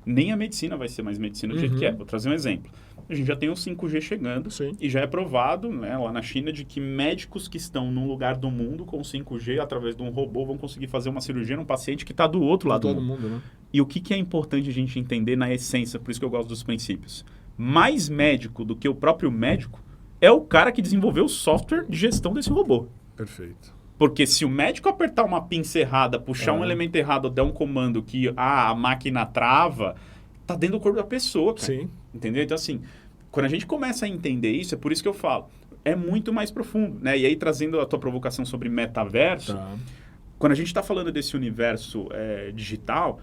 nem a medicina vai ser mais medicina do jeito que é. Vou trazer um exemplo. A gente já tem o 5G chegando e já é provado, né, lá na China de que médicos que estão num lugar do mundo com 5G, através de um robô, vão conseguir fazer uma cirurgia num paciente que está do outro lado do mundo. Né? E o que é importante a gente entender na essência, por isso que eu gosto dos princípios. Mais médico do que o próprio médico é o cara que desenvolveu o software de gestão desse robô. Perfeito. Porque se o médico apertar uma pinça errada, puxar um elemento errado ou der um comando que a máquina trava, tá dentro do corpo da pessoa, cara. Sim. Entendeu? Então, assim, quando a gente começa a entender isso, é por isso que eu falo, é muito mais profundo, né? E aí, trazendo a tua provocação sobre metaverso, quando a gente está falando desse universo digital,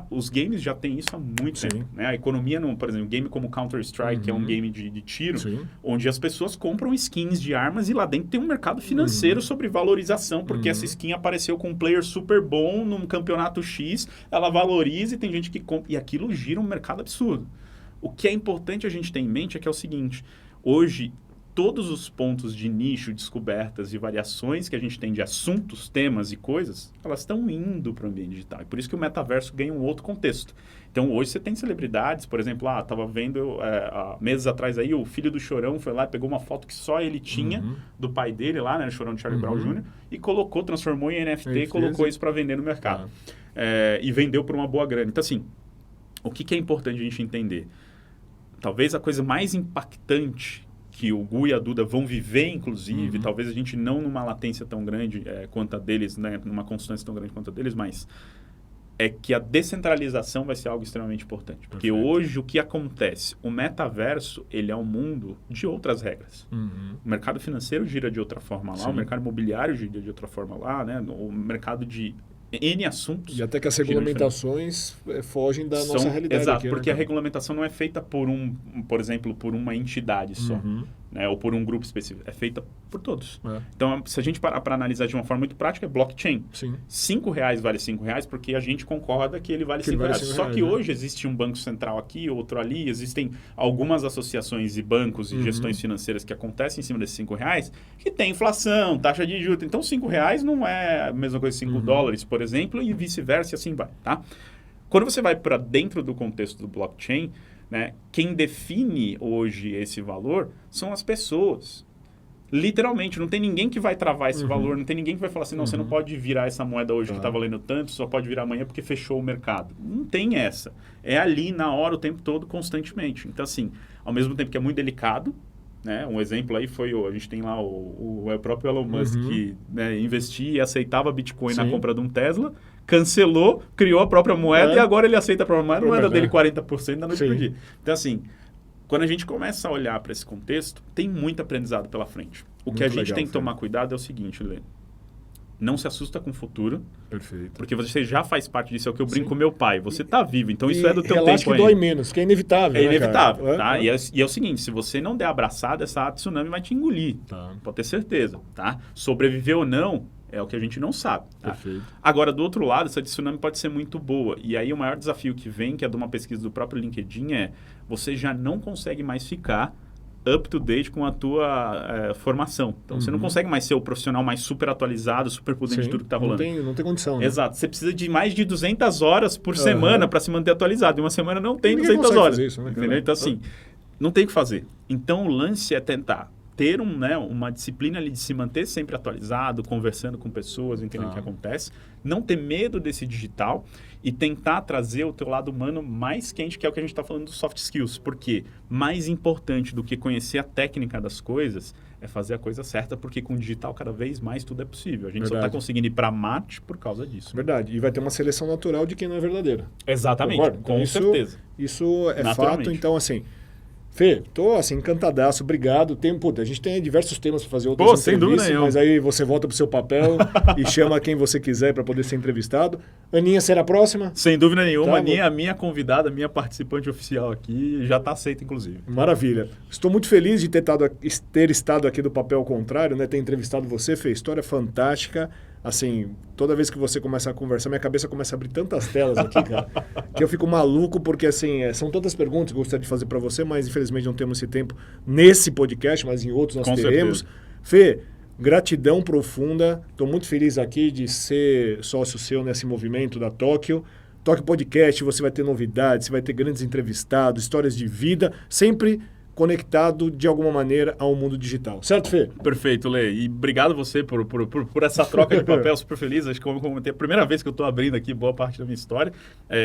os games já têm isso há muito tempo. Né? A economia, por exemplo, um game como Counter-Strike, que é um game de tiro, onde as pessoas compram skins de armas e lá dentro tem um mercado financeiro sobre valorização, porque essa skin apareceu com um player super bom num campeonato X, ela valoriza e tem gente que compra. E aquilo gira um mercado absurdo. O que é importante a gente ter em mente é que é o seguinte, hoje todos os pontos de nicho, descobertas e variações que a gente tem de assuntos, temas e coisas, elas estão indo para o ambiente digital. E por isso que o metaverso ganha um outro contexto. Então, hoje você tem celebridades, por exemplo, estava vendo meses atrás aí, o filho do Chorão foi lá e pegou uma foto que só ele tinha do pai dele lá, né, o Chorão de Charlie Brown Jr., e transformou em NFT e colocou isso para vender no mercado. E vendeu por uma boa grana. Então, assim, o que é importante a gente entender? Talvez a coisa mais impactante que o Gu e a Duda vão viver, inclusive, talvez a gente não numa latência tão grande quanto a deles, né, numa constância tão grande quanto a deles, mas é que a descentralização vai ser algo extremamente importante. Porque hoje o que acontece? O metaverso, ele é um mundo de outras regras. O mercado financeiro gira de outra forma lá, o mercado imobiliário gira de outra forma lá, né, o mercado de N assuntos. E até que as regulamentações fogem da nossa realidade. Exato, aqui, porque né, a regulamentação não é feita por exemplo, por uma entidade só, né, ou por um grupo específico. É feita por todos. Então, se a gente parar para analisar de uma forma muito prática, é blockchain. R$5 vale R$5 porque a gente concorda que ele vale R$5. Só que hoje existe um banco central aqui, outro ali, existem algumas associações e bancos e gestões financeiras que acontecem em cima desses R$5 que tem inflação, taxa de juros. Então, R$5 não é a mesma coisa que $5, por exemplo, e vice-versa, e assim vai, tá? Quando você vai para dentro do contexto do blockchain, né, quem define hoje esse valor são as pessoas. Literalmente, não tem ninguém que vai travar esse valor, não tem ninguém que vai falar assim, não, você não pode virar essa moeda hoje que está valendo tanto, só pode virar amanhã porque fechou o mercado. Não tem essa. É ali, na hora, o tempo todo, constantemente. Então, assim, ao mesmo tempo que é muito delicado, né, um exemplo aí foi, a gente tem lá o próprio Elon Musk que, né, investia e aceitava Bitcoin na compra de um Tesla, cancelou, criou a própria moeda e agora ele aceita a própria moeda dele 40% da noite pro dia. Então, assim, quando a gente começa a olhar para esse contexto, tem muito aprendizado pela frente. O que a gente tem que tomar cuidado é o seguinte, Lê. Não se assusta com o futuro. Perfeito. Porque você já faz parte disso. É o que eu brinco com meu pai. Você está vivo, então isso é do teu tempo ainda. Que dói menos, que é inevitável. É inevitável, tá? E é o seguinte, se você não der abraçada, essa tsunami vai te engolir. Pode ter certeza, tá? Sobreviver ou não, é o que a gente não sabe. Tá? Perfeito. Agora, do outro lado, essa tsunami pode ser muito boa. E aí o maior desafio que vem, que é de uma pesquisa do próprio LinkedIn, é você já não consegue mais ficar up to date com a tua formação. Então, você não consegue mais ser o profissional mais super atualizado, super por dentro de tudo que está rolando. Não tem condição. Né? Exato. Você precisa de mais de 200 horas por semana para se manter atualizado. E uma semana não tem 200 horas. Fazer isso, né, entendeu? Então, assim, não tem o que fazer. Então, o lance é tentar ter uma disciplina ali de se manter sempre atualizado, conversando com pessoas, entendendo o que acontece, não ter medo desse digital e tentar trazer o teu lado humano mais quente, que é o que a gente está falando dos soft skills. Porque mais importante do que conhecer a técnica das coisas é fazer a coisa certa, porque com o digital cada vez mais tudo é possível. A gente só está conseguindo ir para Marte por causa disso. Verdade. E vai ter uma seleção natural de quem não é verdadeiro. Exatamente. Concordo? Com certeza. Isso é fato. Então, assim... Fê, tô assim, encantadaço, obrigado. A gente tem diversos temas para fazer outras entrevistas, mas aí você volta pro seu papel e chama quem você quiser para poder ser entrevistado. Aninha será a próxima? Sem dúvida nenhuma, Aninha é a minha convidada, a minha participante oficial aqui, já está aceita, inclusive. Maravilha. Estou muito feliz de ter estado aqui do Papel ao Contrário, né? Ter entrevistado você, Fê, história fantástica. Assim, toda vez que você começa a conversar, minha cabeça começa a abrir tantas telas aqui, cara, que eu fico maluco, porque assim, são tantas perguntas que eu gostaria de fazer para você, mas infelizmente não temos esse tempo nesse podcast, mas em outros nós teremos. Certeza. Fê, gratidão profunda, estou muito feliz aqui de ser sócio seu nesse movimento da Tóquio. Tóquio Podcast, você vai ter novidades, você vai ter grandes entrevistados, histórias de vida, sempre conectado de alguma maneira ao mundo digital. Certo, Fê? Perfeito, Lê. E obrigado você por essa troca de papel, super feliz. Acho que como eu comentei, é a primeira vez que eu estou abrindo aqui boa parte da minha história.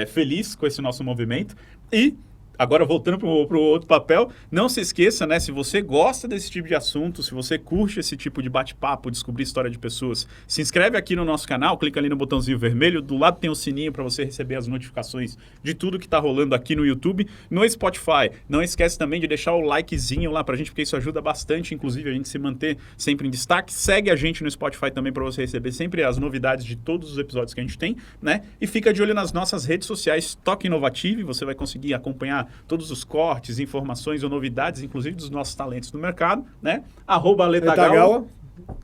Feliz com esse nosso movimento. E Agora, voltando pro outro papel, não se esqueça, né? Se você gosta desse tipo de assunto, se você curte esse tipo de bate-papo, descobrir história de pessoas, se inscreve aqui no nosso canal, clica ali no botãozinho vermelho, do lado tem o sininho para você receber as notificações de tudo que está rolando aqui no YouTube, no Spotify. Não esquece também de deixar o likezinho lá pra gente, porque isso ajuda bastante, inclusive, a gente se manter sempre em destaque. Segue a gente no Spotify também para você receber sempre as novidades de todos os episódios que a gente tem, né? E fica de olho nas nossas redes sociais, Toque Inovative, você vai conseguir acompanhar todos os cortes, informações ou novidades, inclusive dos nossos talentos no mercado, né? @Letagawa.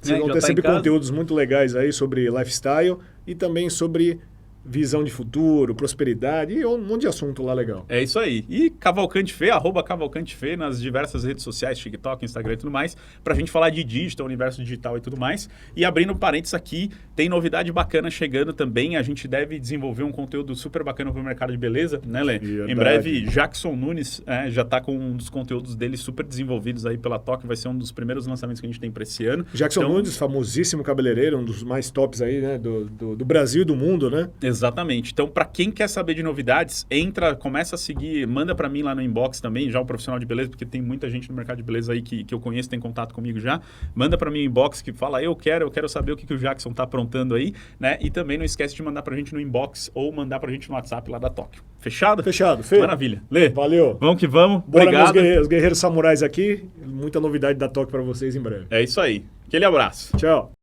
Vocês vão ter sempre conteúdos muito legais aí sobre lifestyle e também sobre visão de futuro, prosperidade e um monte de assunto lá legal. É isso aí. E Cavalcante Fê, @Cavalcante Fê nas diversas redes sociais, TikTok, Instagram e tudo mais, pra gente falar de digital, universo digital e tudo mais. E abrindo parênteses aqui, tem novidade bacana chegando também. A gente deve desenvolver um conteúdo super bacana pro mercado de beleza, né, Lê? Verdade. Em breve, Jackson Nunes já tá com um dos conteúdos dele super desenvolvidos aí pela Toque. Vai ser um dos primeiros lançamentos que a gente tem pra esse ano. Jackson Nunes, famosíssimo cabeleireiro, um dos mais tops aí, né, do Brasil e do mundo, né? Exatamente. Então, para quem quer saber de novidades, entra, começa a seguir, manda para mim lá no inbox também, já o profissional de beleza, porque tem muita gente no mercado de beleza aí que eu conheço, tem contato comigo já. Manda para mim no inbox que fala, eu quero saber o que o Jackson tá aprontando aí, né? E também não esquece de mandar pra gente no inbox ou mandar pra gente no WhatsApp lá da Tóquio. Fechado? Fechado, Fê. Maravilha. Lê. Valeu. Vamos que vamos. Bora, Obrigado. meus guerreiros samurais aqui. Muita novidade da Tóquio para vocês em breve. É isso aí. Aquele abraço. Tchau.